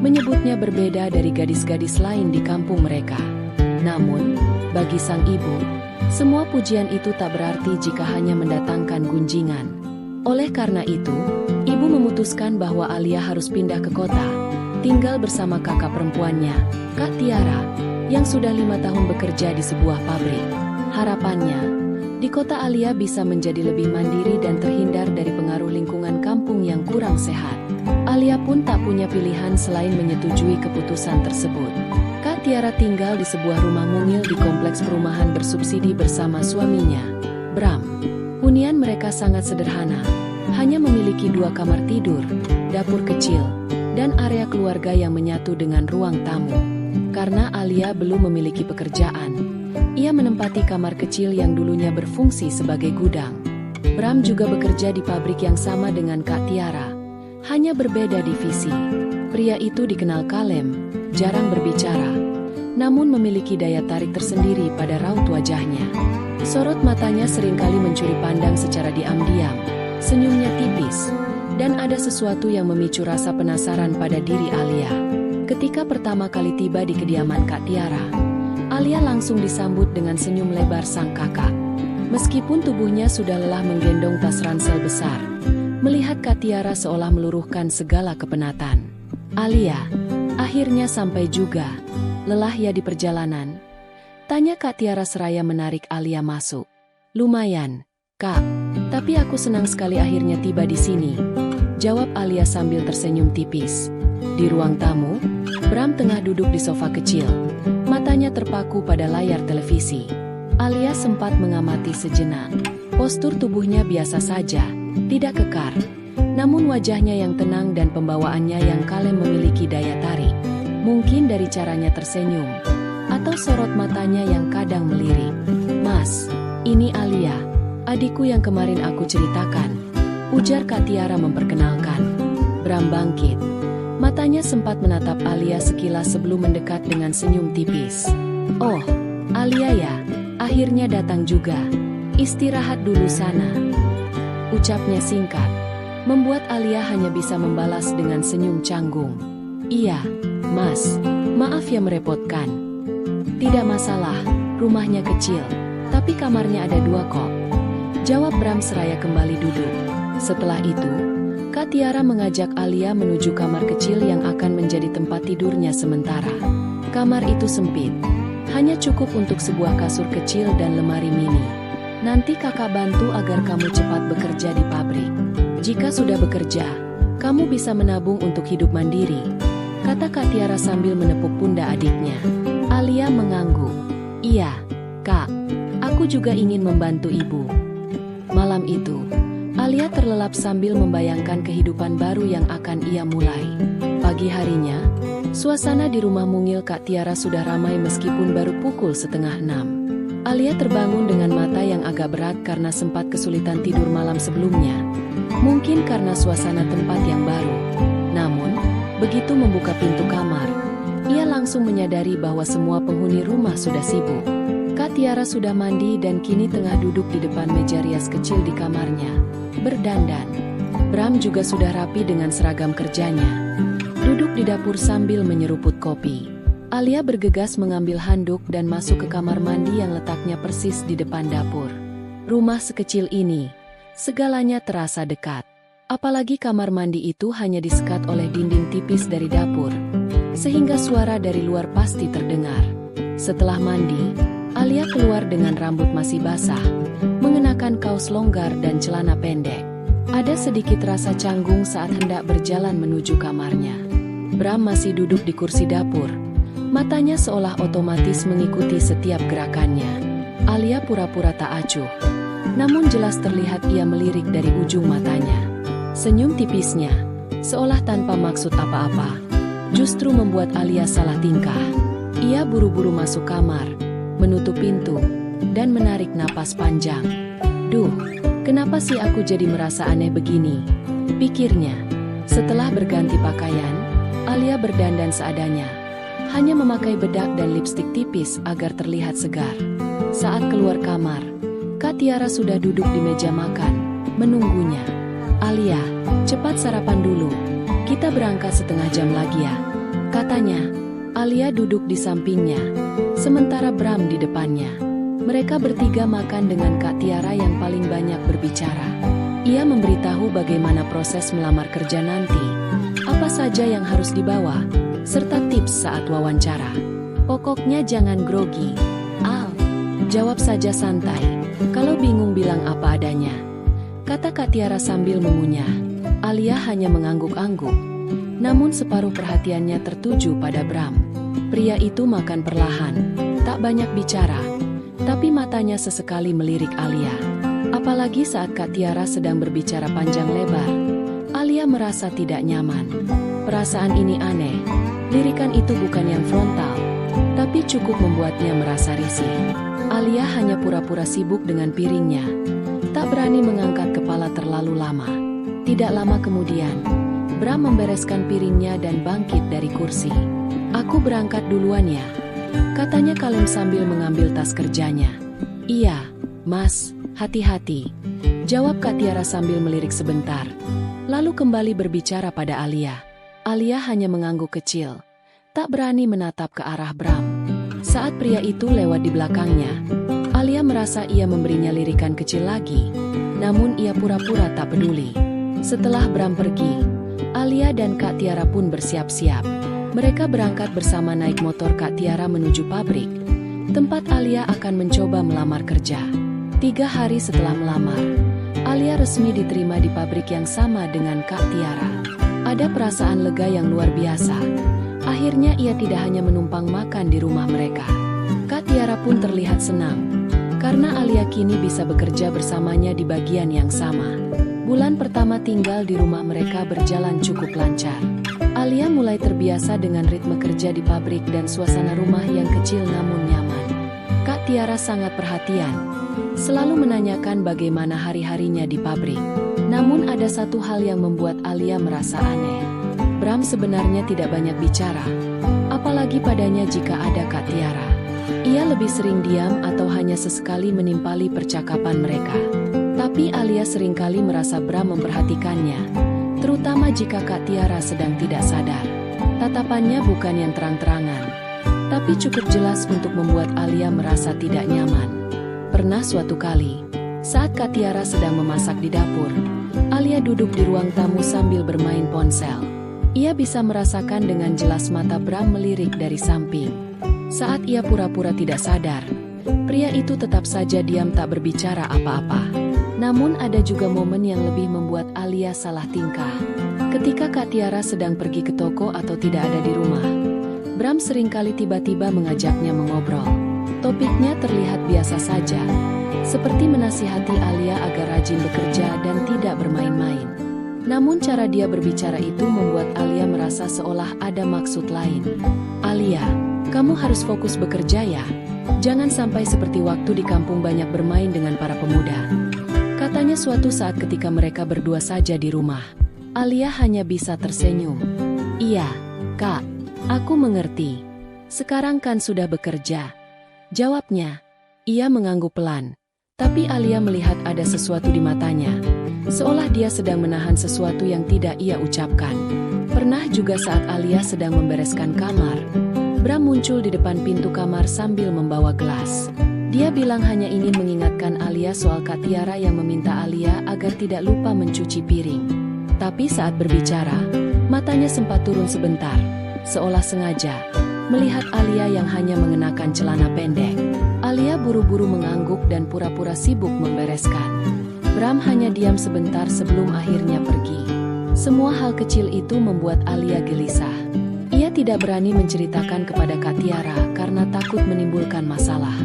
menyebutnya berbeda dari gadis-gadis lain di kampung mereka. Namun, bagi sang ibu, semua pujian itu tak berarti jika hanya mendatangkan gunjingan. Oleh karena itu, Ibu memutuskan bahwa Alia harus pindah ke kota, tinggal bersama kakak perempuannya, Kak Tiara, yang sudah 5 tahun bekerja di sebuah pabrik. Harapannya, di kota Alia bisa menjadi lebih mandiri dan terhindar dari pengaruh lingkungan kampung yang kurang sehat. Alia pun tak punya pilihan selain menyetujui keputusan tersebut. Kak Tiara tinggal di sebuah rumah mungil di kompleks perumahan bersubsidi bersama suaminya, Bram. Hunian mereka sangat sederhana, hanya memiliki 2 kamar tidur, dapur kecil, dan area keluarga yang menyatu dengan ruang tamu. Karena Alia belum memiliki pekerjaan, ia menempati kamar kecil yang dulunya berfungsi sebagai gudang. Bram juga bekerja di pabrik yang sama dengan Kak Tiara, hanya berbeda divisi. Pria itu dikenal kalem, jarang berbicara, namun memiliki daya tarik tersendiri pada raut wajahnya. Sorot matanya seringkali mencuri pandang secara diam-diam, senyumnya tipis, dan ada sesuatu yang memicu rasa penasaran pada diri Alia. Ketika pertama kali tiba di kediaman Kak Tiara, Alia langsung disambut dengan senyum lebar sang kakak. Meskipun tubuhnya sudah lelah menggendong tas ransel besar, melihat Kak Tiara seolah meluruhkan segala kepenatan. "Alia, akhirnya sampai juga. Lelah ya di perjalanan?" tanya Kak Tiara seraya menarik Alia masuk. "Lumayan, Kak. Tapi aku senang sekali akhirnya tiba di sini," jawab Alia sambil tersenyum tipis. Di ruang tamu, Bram tengah duduk di sofa kecil. Matanya terpaku pada layar televisi. Alia sempat mengamati sejenak. Postur tubuhnya biasa saja, tidak kekar. Namun wajahnya yang tenang dan pembawaannya yang kalem memiliki daya tarik. Mungkin dari caranya tersenyum, atau sorot matanya yang kadang melirik. "Mas, ini Alia, adikku yang kemarin aku ceritakan," ujar Kak Tiara memperkenalkan. Bram bangkit. Matanya sempat menatap Alia sekilas sebelum mendekat dengan senyum tipis. "Oh, Alia ya, akhirnya datang juga. Istirahat dulu sana," ucapnya singkat, membuat Alia hanya bisa membalas dengan senyum canggung. "Iya, Mas, maaf ya merepotkan." "Tidak masalah, rumahnya kecil, tapi kamarnya ada 2 kok," jawab Bram seraya kembali duduk. Setelah itu, Kak Tiara mengajak Alia menuju kamar kecil yang akan menjadi tempat tidurnya sementara. Kamar itu sempit, hanya cukup untuk sebuah kasur kecil dan lemari mini. "Nanti kakak bantu agar kamu cepat bekerja di pabrik. Jika sudah bekerja, kamu bisa menabung untuk hidup mandiri," kata Kak Tiara sambil menepuk pundak adiknya. Alia mengangguk. "Iya, Kak, aku juga ingin membantu ibu." Malam itu, Alia terlelap sambil membayangkan kehidupan baru yang akan ia mulai. Pagi harinya, suasana di rumah mungil Kak Tiara sudah ramai meskipun baru pukul 5:30. Alia terbangun dengan mata yang agak berat karena sempat kesulitan tidur malam sebelumnya. Mungkin karena suasana tempat yang baru. Namun, begitu membuka pintu kamar, ia langsung menyadari bahwa semua penghuni rumah sudah sibuk. Kak Tiara sudah mandi dan kini tengah duduk di depan meja rias kecil di kamarnya, berdandan. Bram juga sudah rapi dengan seragam kerjanya, duduk di dapur sambil menyeruput kopi. Alia bergegas mengambil handuk dan masuk ke kamar mandi yang letaknya persis di depan dapur. Rumah sekecil ini, segalanya terasa dekat. Apalagi kamar mandi itu hanya disekat oleh dinding tipis dari dapur, sehingga suara dari luar pasti terdengar. Setelah mandi, Alia keluar dengan rambut masih basah, mengenakan kaos longgar dan celana pendek. Ada sedikit rasa canggung saat hendak berjalan menuju kamarnya. Bram masih duduk di kursi dapur, matanya seolah otomatis mengikuti setiap gerakannya. Alia pura-pura tak acuh, namun jelas terlihat ia melirik dari ujung matanya. Senyum tipisnya, seolah tanpa maksud apa-apa, justru membuat Alia salah tingkah. Ia buru-buru masuk kamar, menutup pintu, dan menarik napas panjang. "Duh, kenapa sih aku jadi merasa aneh begini?" pikirnya. Setelah berganti pakaian, Alia berdandan seadanya, hanya memakai bedak dan lipstik tipis agar terlihat segar. Saat keluar kamar, Kak Tiara sudah duduk di meja makan, menunggunya. "Alia, cepat sarapan dulu, kita berangkat setengah jam lagi ya," katanya. Alia duduk di sampingnya, sementara Bram di depannya. Mereka bertiga makan dengan Kak Tiara yang paling banyak berbicara. Ia memberitahu bagaimana proses melamar kerja nanti, apa saja yang harus dibawa, serta tips saat wawancara. Pokoknya jangan grogi, Al. Jawab saja santai. Kalau bingung bilang apa adanya, kata Kak Tiara sambil mengunyah. Alia hanya mengangguk-angguk. Namun separuh perhatiannya tertuju pada Bram. Pria itu makan perlahan, tak banyak bicara, tapi matanya sesekali melirik Alia. Apalagi saat Kak Tiara sedang berbicara panjang lebar, Alia merasa tidak nyaman. Perasaan ini aneh. Lirikan itu bukan yang frontal, tapi cukup membuatnya merasa risih. Alia hanya pura-pura sibuk dengan piringnya, tak berani mengangkat kepala terlalu lama. Tidak lama kemudian, Bram membereskan piringnya dan bangkit dari kursi. "Aku berangkat duluan ya," katanya kalem sambil mengambil tas kerjanya. "Iya, Mas, hati-hati," jawab Kak Tiara sambil melirik sebentar, lalu kembali berbicara pada Alia. Alia hanya mengangguk kecil, tak berani menatap ke arah Bram. Saat pria itu lewat di belakangnya, Alia merasa ia memberinya lirikan kecil lagi, namun ia pura-pura tak peduli. Setelah Bram pergi, Alia dan Kak Tiara pun bersiap-siap. Mereka berangkat bersama naik motor Kak Tiara menuju pabrik, tempat Alia akan mencoba melamar kerja. 3 hari setelah melamar, Alia resmi diterima di pabrik yang sama dengan Kak Tiara. Ada perasaan lega yang luar biasa. Akhirnya ia tidak hanya menumpang makan di rumah mereka. Kak Tiara pun terlihat senang, karena Alia kini bisa bekerja bersamanya di bagian yang sama. Bulan pertama tinggal di rumah mereka berjalan cukup lancar. Alia mulai terbiasa dengan ritme kerja di pabrik dan suasana rumah yang kecil namun nyaman. Kak Tiara sangat perhatian, selalu menanyakan bagaimana hari-harinya di pabrik. Namun ada satu hal yang membuat Alia merasa aneh. Bram sebenarnya tidak banyak bicara, apalagi padanya jika ada Kak Tiara. Ia lebih sering diam atau hanya sesekali menimpali percakapan mereka. Tapi Alia seringkali merasa Bram memperhatikannya, terutama jika Kak Tiara sedang tidak sadar. Tatapannya bukan yang terang-terangan, tapi cukup jelas untuk membuat Alia merasa tidak nyaman. Pernah suatu kali, saat Kak Tiara sedang memasak di dapur, Alia duduk di ruang tamu sambil bermain ponsel. Ia bisa merasakan dengan jelas mata Bram melirik dari samping. Saat ia pura-pura tidak sadar, pria itu tetap saja diam tak berbicara apa-apa. Namun ada juga momen yang lebih membuat Alia salah tingkah. Ketika Kak Tiara sedang pergi ke toko atau tidak ada di rumah, Bram seringkali tiba-tiba mengajaknya mengobrol. Topiknya terlihat biasa saja, seperti menasihati Alia agar rajin bekerja dan tidak bermain-main. Namun cara dia berbicara itu membuat Alia merasa seolah ada maksud lain. "Alia, kamu harus fokus bekerja ya. Jangan sampai seperti waktu di kampung banyak bermain dengan para pemuda," katanya suatu saat ketika mereka berdua saja di rumah. Alia hanya bisa tersenyum. "Iya, Kak, aku mengerti. Sekarang kan sudah bekerja," jawabnya. Ia mengangguk pelan, tapi Alia melihat ada sesuatu di matanya, seolah dia sedang menahan sesuatu yang tidak ia ucapkan. Pernah juga saat Alia sedang membereskan kamar, Bram muncul di depan pintu kamar sambil membawa gelas. Dia bilang hanya ingin mengingatkan Alia soal Kak Tiara yang meminta Alia agar tidak lupa mencuci piring. Tapi saat berbicara, matanya sempat turun sebentar, seolah sengaja melihat Alia yang hanya mengenakan celana pendek. Alia buru-buru mengangguk dan pura-pura sibuk membereskan. Bram hanya diam sebentar sebelum akhirnya pergi. Semua hal kecil itu membuat Alia gelisah. Ia tidak berani menceritakan kepada Kak Tiara karena takut menimbulkan masalah.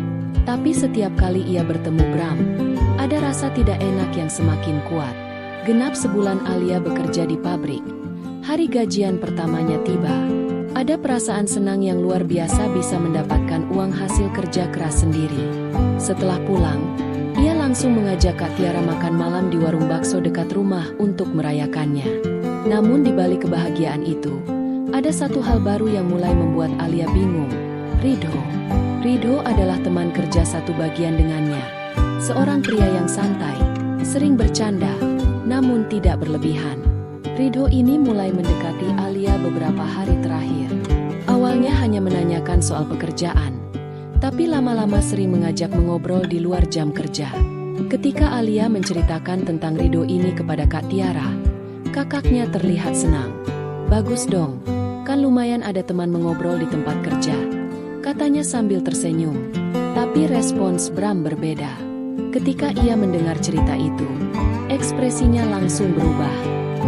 Tapi setiap kali ia bertemu Bram, ada rasa tidak enak yang semakin kuat. Genap sebulan Alia bekerja di pabrik. Hari gajian pertamanya tiba. Ada perasaan senang yang luar biasa bisa mendapatkan uang hasil kerja keras sendiri. Setelah pulang, ia langsung mengajak Kak Tiara makan malam di warung bakso dekat rumah untuk merayakannya. Namun di balik kebahagiaan itu, ada satu hal baru yang mulai membuat Alia bingung. Ridho. Ridho adalah teman kerja satu bagian dengannya. Seorang pria yang santai, sering bercanda, namun tidak berlebihan. Ridho ini mulai mendekati Alia beberapa hari terakhir. Awalnya hanya menanyakan soal pekerjaan, tapi lama-lama sering mengajak mengobrol di luar jam kerja. Ketika Alia menceritakan tentang Rido ini kepada Kak Tiara, kakaknya terlihat senang. "Bagus dong, kan lumayan ada teman mengobrol di tempat kerja," katanya sambil tersenyum. Tapi respons Bram berbeda. Ketika ia mendengar cerita itu, ekspresinya langsung berubah.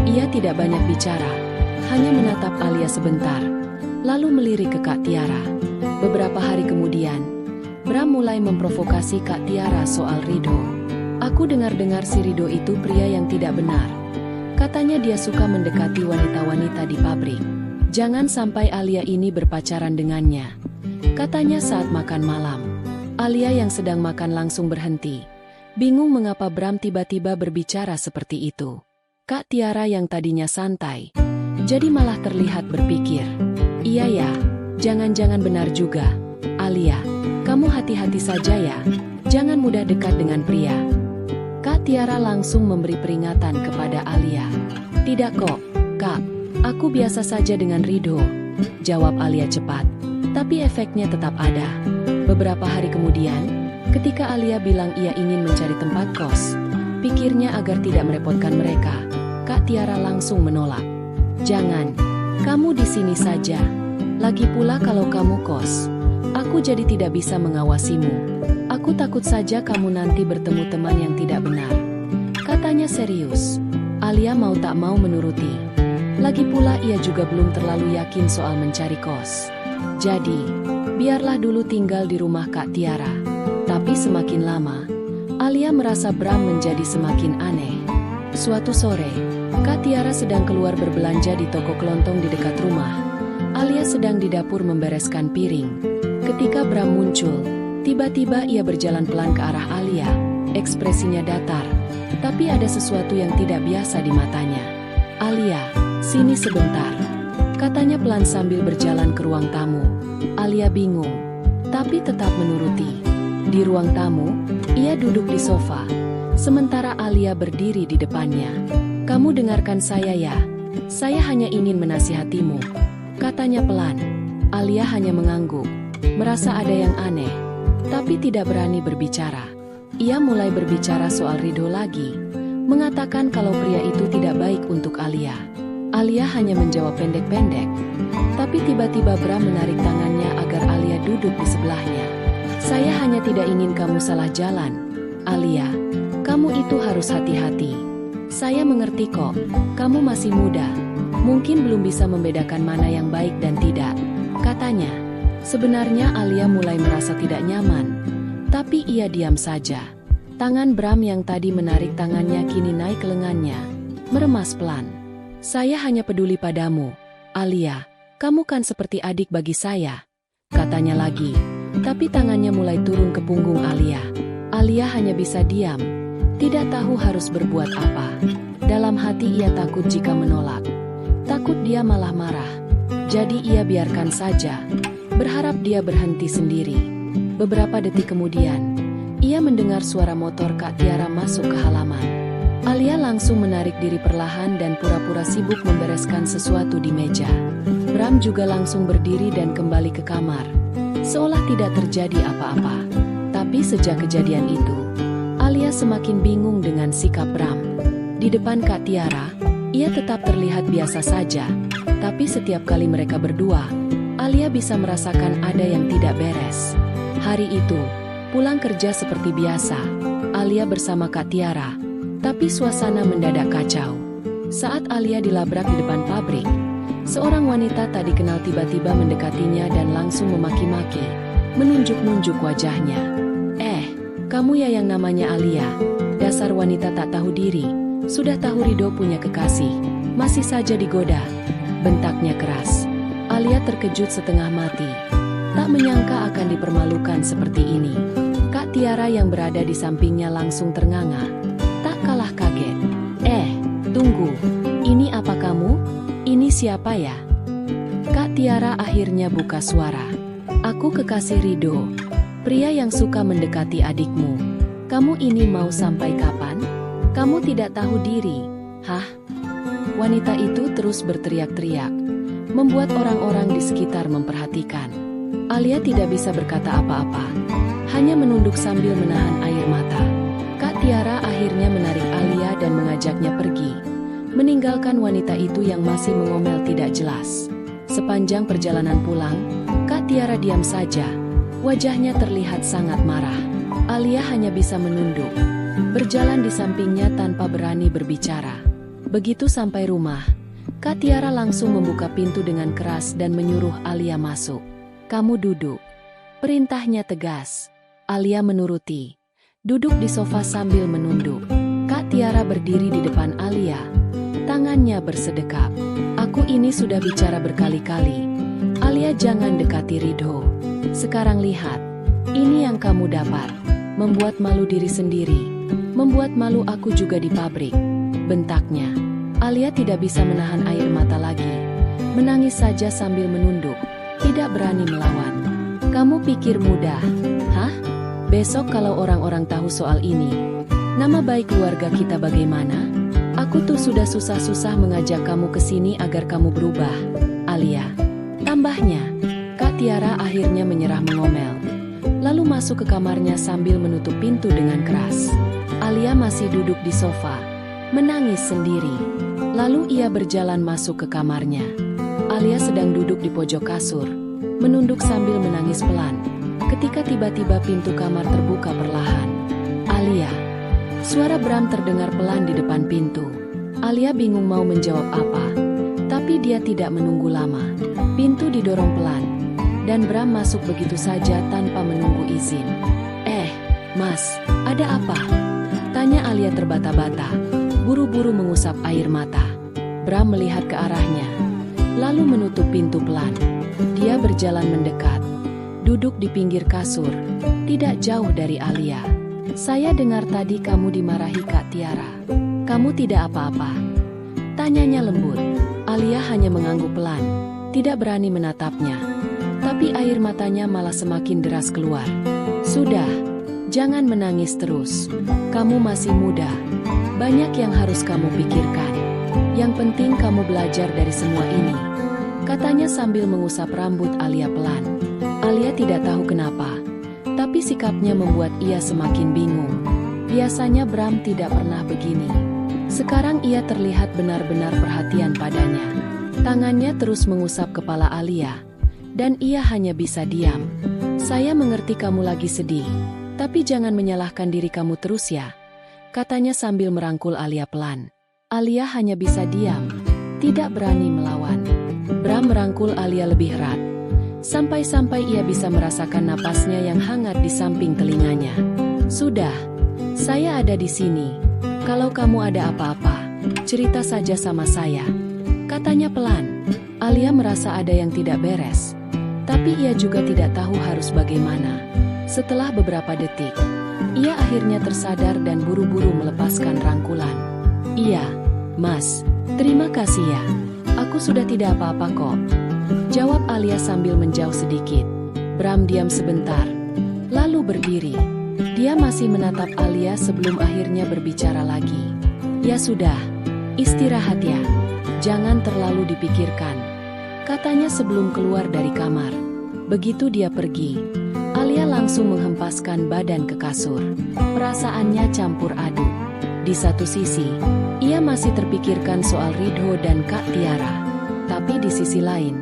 Ia tidak banyak bicara, hanya menatap Alia sebentar, lalu melirik ke Kak Tiara. Beberapa hari kemudian, Bram mulai memprovokasi Kak Tiara soal Rido. "Aku dengar-dengar si Rido itu pria yang tidak benar. Katanya dia suka mendekati wanita-wanita di pabrik. Jangan sampai Alia ini berpacaran dengannya," katanya saat makan malam. Alia yang sedang makan langsung berhenti, bingung mengapa Bram tiba-tiba berbicara seperti itu. Kak Tiara yang tadinya santai, jadi malah terlihat berpikir, "Iya ya, jangan-jangan benar juga. Alia, kamu hati-hati saja ya, jangan mudah dekat dengan pria." Kak Tiara langsung memberi peringatan kepada Alia. "Tidak kok, Kak, aku biasa saja dengan Rido," jawab Alia cepat. Tapi efeknya tetap ada. Beberapa hari kemudian, ketika Alia bilang ia ingin mencari tempat kos, pikirnya agar tidak merepotkan mereka, Kak Tiara langsung menolak. "Jangan, kamu di sini saja. Lagi pula kalau kamu kos, aku jadi tidak bisa mengawasimu. Aku takut saja kamu nanti bertemu teman yang tidak benar," katanya serius. Alia mau tak mau menuruti. Lagi pula ia juga belum terlalu yakin soal mencari kos. Jadi, biarlah dulu tinggal di rumah Kak Tiara. Tapi semakin lama, Alia merasa Bram menjadi semakin aneh. Suatu sore, Kak Tiara sedang keluar berbelanja di toko kelontong di dekat rumah. Alia sedang di dapur membereskan piring. Ketika Bram muncul, tiba-tiba ia berjalan pelan ke arah Alia. Ekspresinya datar, tapi ada sesuatu yang tidak biasa di matanya. "Alia, sini sebentar," katanya pelan sambil berjalan ke ruang tamu. Alia bingung, tapi tetap menuruti. Di ruang tamu, ia duduk di sofa, sementara Alia berdiri di depannya. "Kamu dengarkan saya ya, saya hanya ingin menasihatimu," katanya pelan. Alia hanya mengangguk, merasa ada yang aneh, tapi tidak berani berbicara. Ia mulai berbicara soal Rido lagi, mengatakan kalau pria itu tidak baik untuk Alia. Alia hanya menjawab pendek-pendek, tapi tiba-tiba Bram menarik tangannya agar Alia duduk di sebelahnya. "Saya hanya tidak ingin kamu salah jalan, Alia. Kamu itu harus hati-hati. Saya mengerti kok, kamu masih muda, mungkin belum bisa membedakan mana yang baik dan tidak," katanya. Sebenarnya Alia mulai merasa tidak nyaman, tapi ia diam saja. Tangan Bram yang tadi menarik tangannya kini naik ke lengannya, meremas pelan. "Saya hanya peduli padamu, Alia. Kamu kan seperti adik bagi saya," katanya lagi. Tapi tangannya mulai turun ke punggung Alia. Alia hanya bisa diam, tidak tahu harus berbuat apa. Dalam hati ia takut jika menolak, takut dia malah marah. Jadi ia biarkan saja, berharap dia berhenti sendiri. Beberapa detik kemudian, ia mendengar suara motor Kak Tiara masuk ke halaman. Alia langsung menarik diri perlahan dan pura-pura sibuk membereskan sesuatu di meja. Bram juga langsung berdiri dan kembali ke kamar, seolah tidak terjadi apa-apa. Tapi sejak kejadian itu, Alia semakin bingung dengan sikap Bram. Di depan Kak Tiara, ia tetap terlihat biasa saja, tapi setiap kali mereka berdua, Alia bisa merasakan ada yang tidak beres. Hari itu, pulang kerja seperti biasa, Alia bersama Kak Tiara, tapi suasana mendadak kacau. Saat Alia dilabrak di depan pabrik, seorang wanita tak dikenal tiba-tiba mendekatinya dan langsung memaki-maki, menunjuk-nunjuk wajahnya. Kamu ya yang namanya Alia? Dasar wanita tak tahu diri, sudah tahu Rido punya kekasih, masih saja digoda," bentaknya keras. Alia terkejut setengah mati, tak menyangka akan dipermalukan seperti ini. Kak Tiara yang berada di sampingnya langsung ternganga, tak kalah kaget. Tunggu, ini apa kamu? Ini siapa ya?" Kak Tiara akhirnya buka suara. "Aku kekasih Rido, pria yang suka mendekati adikmu. Kamu ini mau sampai kapan? Kamu tidak tahu diri, hah?" Wanita itu terus berteriak-teriak, membuat orang-orang di sekitar memperhatikan. Alia tidak bisa berkata apa-apa, hanya menunduk sambil menahan air mata. Kak Tiara akhirnya menarik Alia dan mengajaknya pergi, meninggalkan wanita itu yang masih mengomel tidak jelas. Sepanjang perjalanan pulang, Kak Tiara diam saja. Wajahnya terlihat sangat marah. Alia hanya bisa menunduk, berjalan di sampingnya tanpa berani berbicara. Begitu sampai rumah, Kak Tiara langsung membuka pintu dengan keras dan menyuruh Alia masuk. "Kamu duduk," perintahnya tegas. Alia menuruti, duduk di sofa sambil menunduk. Kak Tiara berdiri di depan Alia, tangannya bersedekap. "Aku ini sudah bicara berkali-kali. Alia, jangan dekati Ridho. Sekarang lihat, ini yang kamu dapat. Membuat malu diri sendiri, membuat malu aku juga di pabrik," bentaknya. Alia tidak bisa menahan air mata lagi, menangis saja sambil menunduk, tidak berani melawan. "Kamu pikir mudah? Hah? Besok kalau orang-orang tahu soal ini, nama baik keluarga kita bagaimana? Aku tuh sudah susah-susah mengajak kamu ke sini agar kamu berubah, Alia," tambahnya. Kak Tiara akhirnya menyerah mengomel, lalu masuk ke kamarnya sambil menutup pintu dengan keras. Alia masih duduk di sofa, menangis sendiri. Lalu ia berjalan masuk ke kamarnya. Alia sedang duduk di pojok kasur, menunduk sambil menangis pelan. Ketika tiba-tiba pintu kamar terbuka perlahan. "Alia!" Suara Bram terdengar pelan di depan pintu. Alia bingung mau menjawab apa, tapi dia tidak menunggu lama. Pintu didorong pelan, dan Bram masuk begitu saja tanpa menunggu izin. Mas, ada apa?" tanya Alia terbata-bata, buru-buru mengusap air mata. Bram melihat ke arahnya, lalu menutup pintu pelan. Dia berjalan mendekat, duduk di pinggir kasur, tidak jauh dari Alia. "Saya dengar tadi kamu dimarahi Kak Tiara. Kamu tidak apa-apa?" tanyanya lembut. Alia hanya mengangguk pelan, tidak berani menatapnya. Tapi air matanya malah semakin deras keluar. "Sudah, jangan menangis terus. Kamu masih muda. Banyak yang harus kamu pikirkan. Yang penting kamu belajar dari semua ini," katanya sambil mengusap rambut Alia pelan. Alia tidak tahu kenapa, tapi sikapnya membuat ia semakin bingung. Biasanya Bram tidak pernah begini. Sekarang ia terlihat benar-benar perhatian padanya. Tangannya terus mengusap kepala Alia, dan ia hanya bisa diam. "Saya mengerti kamu lagi sedih, tapi jangan menyalahkan diri kamu terus ya," katanya sambil merangkul Alia pelan. Alia hanya bisa diam, tidak berani melawan. Bram merangkul Alia lebih erat, sampai-sampai ia bisa merasakan napasnya yang hangat di samping telinganya. "Sudah, saya ada di sini. Kalau kamu ada apa-apa, cerita saja sama saya," katanya pelan. Alia merasa ada yang tidak beres, tapi ia juga tidak tahu harus bagaimana. Setelah beberapa detik, ia akhirnya tersadar dan buru-buru melepaskan rangkulan. "Iya, Mas, terima kasih ya. Aku sudah tidak apa-apa kok," jawab Alia sambil menjauh sedikit. Bram diam sebentar, lalu berdiri. Dia masih menatap Alia sebelum akhirnya berbicara lagi. "Ya sudah, istirahat ya. Jangan terlalu dipikirkan," katanya sebelum keluar dari kamar. Begitu dia pergi, Alia langsung menghempaskan badan ke kasur. Perasaannya campur aduk. Di satu sisi, ia masih terpikirkan soal Ridho dan Kak Tiara. Tapi di sisi lain,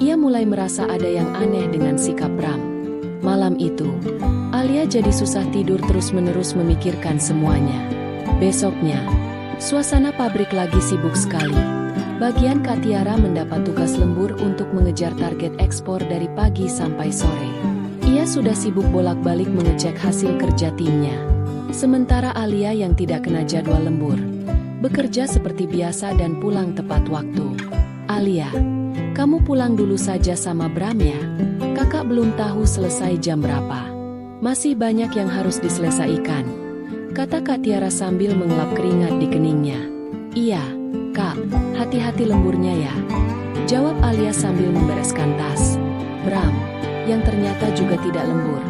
ia mulai merasa ada yang aneh dengan sikap Bram. Malam itu, Alia jadi susah tidur terus-menerus memikirkan semuanya. Besoknya, suasana pabrik lagi sibuk sekali. Bagian Kak Tiara mendapat tugas lembur untuk mengejar target ekspor dari pagi sampai sore. Ia sudah sibuk bolak-balik mengecek hasil kerja timnya. Sementara Alia yang tidak kena jadwal lembur, bekerja seperti biasa dan pulang tepat waktu. "Alia, kamu pulang dulu saja sama Bram ya. Kakak belum tahu selesai jam berapa. Masih banyak yang harus diselesaikan," kata Kak Tiara sambil mengelap keringat di keningnya. "Iya, Kak, hati-hati lemburnya ya," jawab Alia sambil membereskan tas. Bram, yang ternyata juga tidak lembur,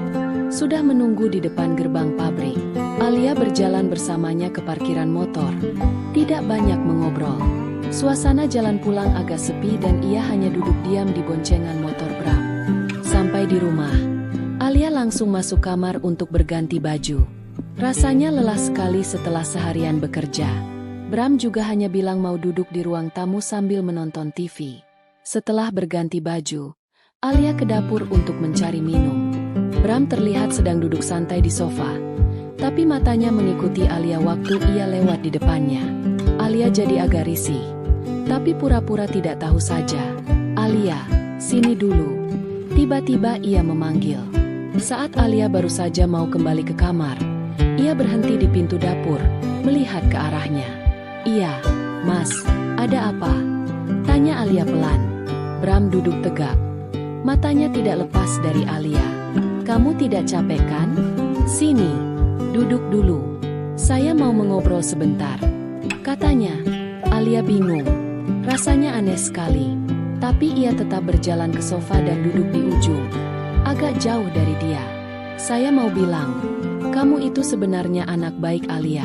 sudah menunggu di depan gerbang pabrik. Alia berjalan bersamanya ke parkiran motor. Tidak banyak mengobrol. Suasana jalan pulang agak sepi dan ia hanya duduk diam di boncengan motor Bram. Sampai di rumah, Alia langsung masuk kamar untuk berganti baju. Rasanya lelah sekali setelah seharian bekerja. Bram juga hanya bilang mau duduk di ruang tamu sambil menonton TV. Setelah berganti baju, Alia ke dapur untuk mencari minum. Bram terlihat sedang duduk santai di sofa, tapi matanya mengikuti Alia waktu ia lewat di depannya. Alia jadi agak risih, tapi pura-pura tidak tahu saja. "Alia, sini dulu." Tiba-tiba ia memanggil. Saat Alia baru saja mau kembali ke kamar, ia berhenti di pintu dapur, melihat ke arahnya. "Iya, Mas, ada apa?" tanya Alia pelan. Bram duduk tegak. Matanya tidak lepas dari Alia. "Kamu tidak capek kan? Sini, duduk dulu. Saya mau mengobrol sebentar," katanya. Alia bingung. Rasanya aneh sekali. Tapi ia tetap berjalan ke sofa dan duduk di ujung, agak jauh dari dia. "Saya mau bilang, kamu itu sebenarnya anak baik, Alia.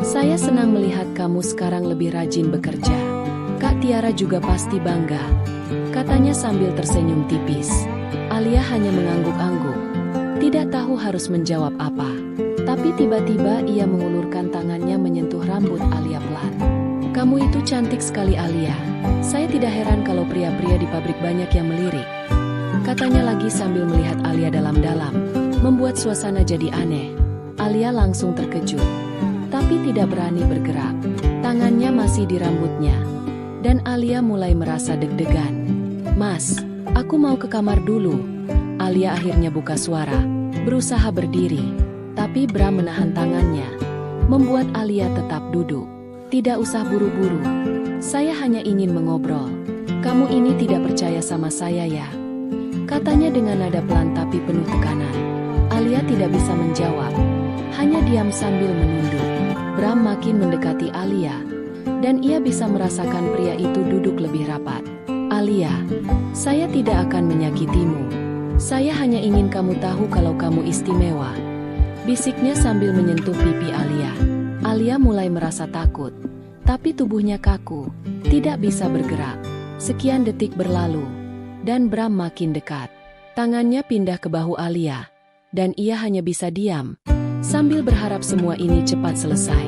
Saya senang melihat kamu sekarang lebih rajin bekerja. Kak Tiara juga pasti bangga," katanya sambil tersenyum tipis. Alia hanya mengangguk-angguk, tidak tahu harus menjawab apa. Tapi tiba-tiba ia mengulurkan tangannya menyentuh rambut Alia pelan. "Kamu itu cantik sekali, Alia. Saya tidak heran kalau pria-pria di pabrik banyak yang melirik," katanya lagi sambil melihat Alia dalam-dalam, membuat suasana jadi aneh. Alia langsung terkejut, tapi tidak berani bergerak. Tangannya masih di rambutnya, dan Alia mulai merasa deg-degan. "Mas, aku mau ke kamar dulu." Alia akhirnya buka suara, berusaha berdiri, tapi Bram menahan tangannya, membuat Alia tetap duduk. "Tidak usah buru-buru. Saya hanya ingin mengobrol. Kamu ini tidak percaya sama saya ya?" katanya dengan nada pelan tapi penuh tekanan. Alia tidak bisa menjawab, hanya diam sambil menunduk. Bram makin mendekati Alia, dan ia bisa merasakan pria itu duduk lebih rapat. "Alia, saya tidak akan menyakitimu. Saya hanya ingin kamu tahu kalau kamu istimewa," bisiknya sambil menyentuh pipi Alia. Alia mulai merasa takut, tapi tubuhnya kaku, tidak bisa bergerak. Sekian detik berlalu, dan Bram makin dekat. Tangannya pindah ke bahu Alia, dan ia hanya bisa diam, sambil berharap semua ini cepat selesai.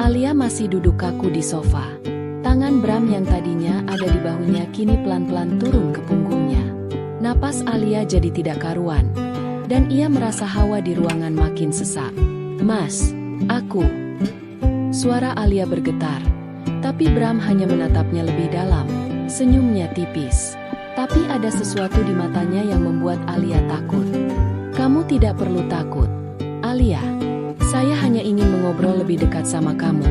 Alia masih duduk kaku di sofa. Tangan Bram yang tadinya ada di bahunya kini pelan-pelan turun ke punggungnya. Napas Alia jadi tidak karuan, dan ia merasa hawa di ruangan makin sesak. "Mas, aku..." Suara Alia bergetar, tapi Bram hanya menatapnya lebih dalam, senyumnya tipis. Tapi ada sesuatu di matanya yang membuat Alia takut. "Kamu tidak perlu takut, Alia. Saya hanya ingin mengobrol lebih dekat sama kamu,"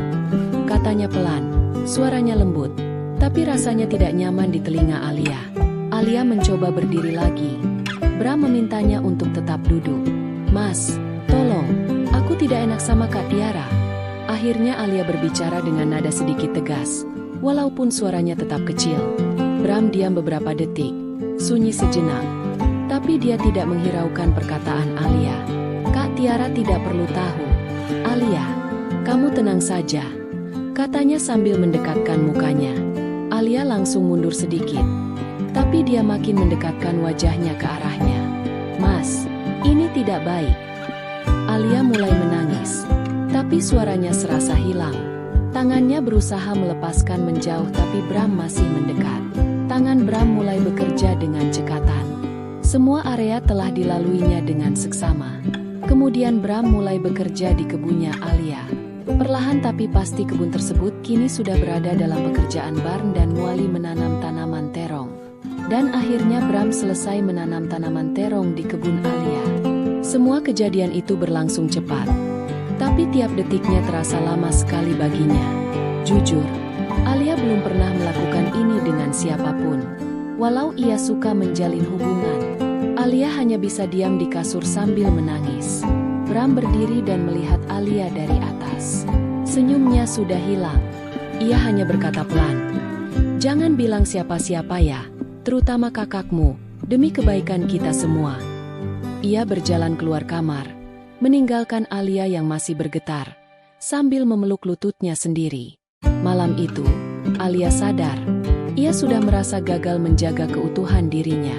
katanya pelan. Suaranya lembut, tapi rasanya tidak nyaman di telinga Alia. Alia mencoba berdiri lagi. Bram memintanya untuk tetap duduk. "Mas, tolong, aku tidak enak sama Kak Tiara." Akhirnya Alia berbicara dengan nada sedikit tegas, walaupun suaranya tetap kecil. Bram diam beberapa detik, sunyi sejenak. Tapi dia tidak menghiraukan perkataan Alia. "Kak Tiara tidak perlu tahu. Alia, kamu tenang saja," katanya sambil mendekatkan mukanya. Alia langsung mundur sedikit, tapi dia makin mendekatkan wajahnya ke arahnya. "Mas, ini tidak baik." Alia mulai menangis, tapi suaranya serasa hilang. Tangannya berusaha melepaskan menjauh tapi Bram masih mendekat. Tangan Bram mulai bekerja dengan cekatan. Semua area telah dilaluinya dengan seksama. Kemudian Bram mulai bekerja di kebunnya Alia. Perlahan tapi pasti kebun tersebut kini sudah berada dalam pekerjaan barn dan mulai menanam tanaman terong. Dan akhirnya Bram selesai menanam tanaman terong di kebun Alia. Semua kejadian itu berlangsung cepat, tapi tiap detiknya terasa lama sekali baginya. Jujur, Alia belum pernah melakukan ini dengan siapapun. Walau ia suka menjalin hubungan, Alia hanya bisa diam di kasur sambil menangis. Bram berdiri dan melihat Alia dari atas. Senyumnya sudah hilang. Ia hanya berkata pelan, "Jangan bilang siapa-siapa ya, terutama kakakmu, demi kebaikan kita semua." Ia berjalan keluar kamar, meninggalkan Alia yang masih bergetar, sambil memeluk lututnya sendiri. Malam itu, Alia sadar, ia sudah merasa gagal menjaga keutuhan dirinya.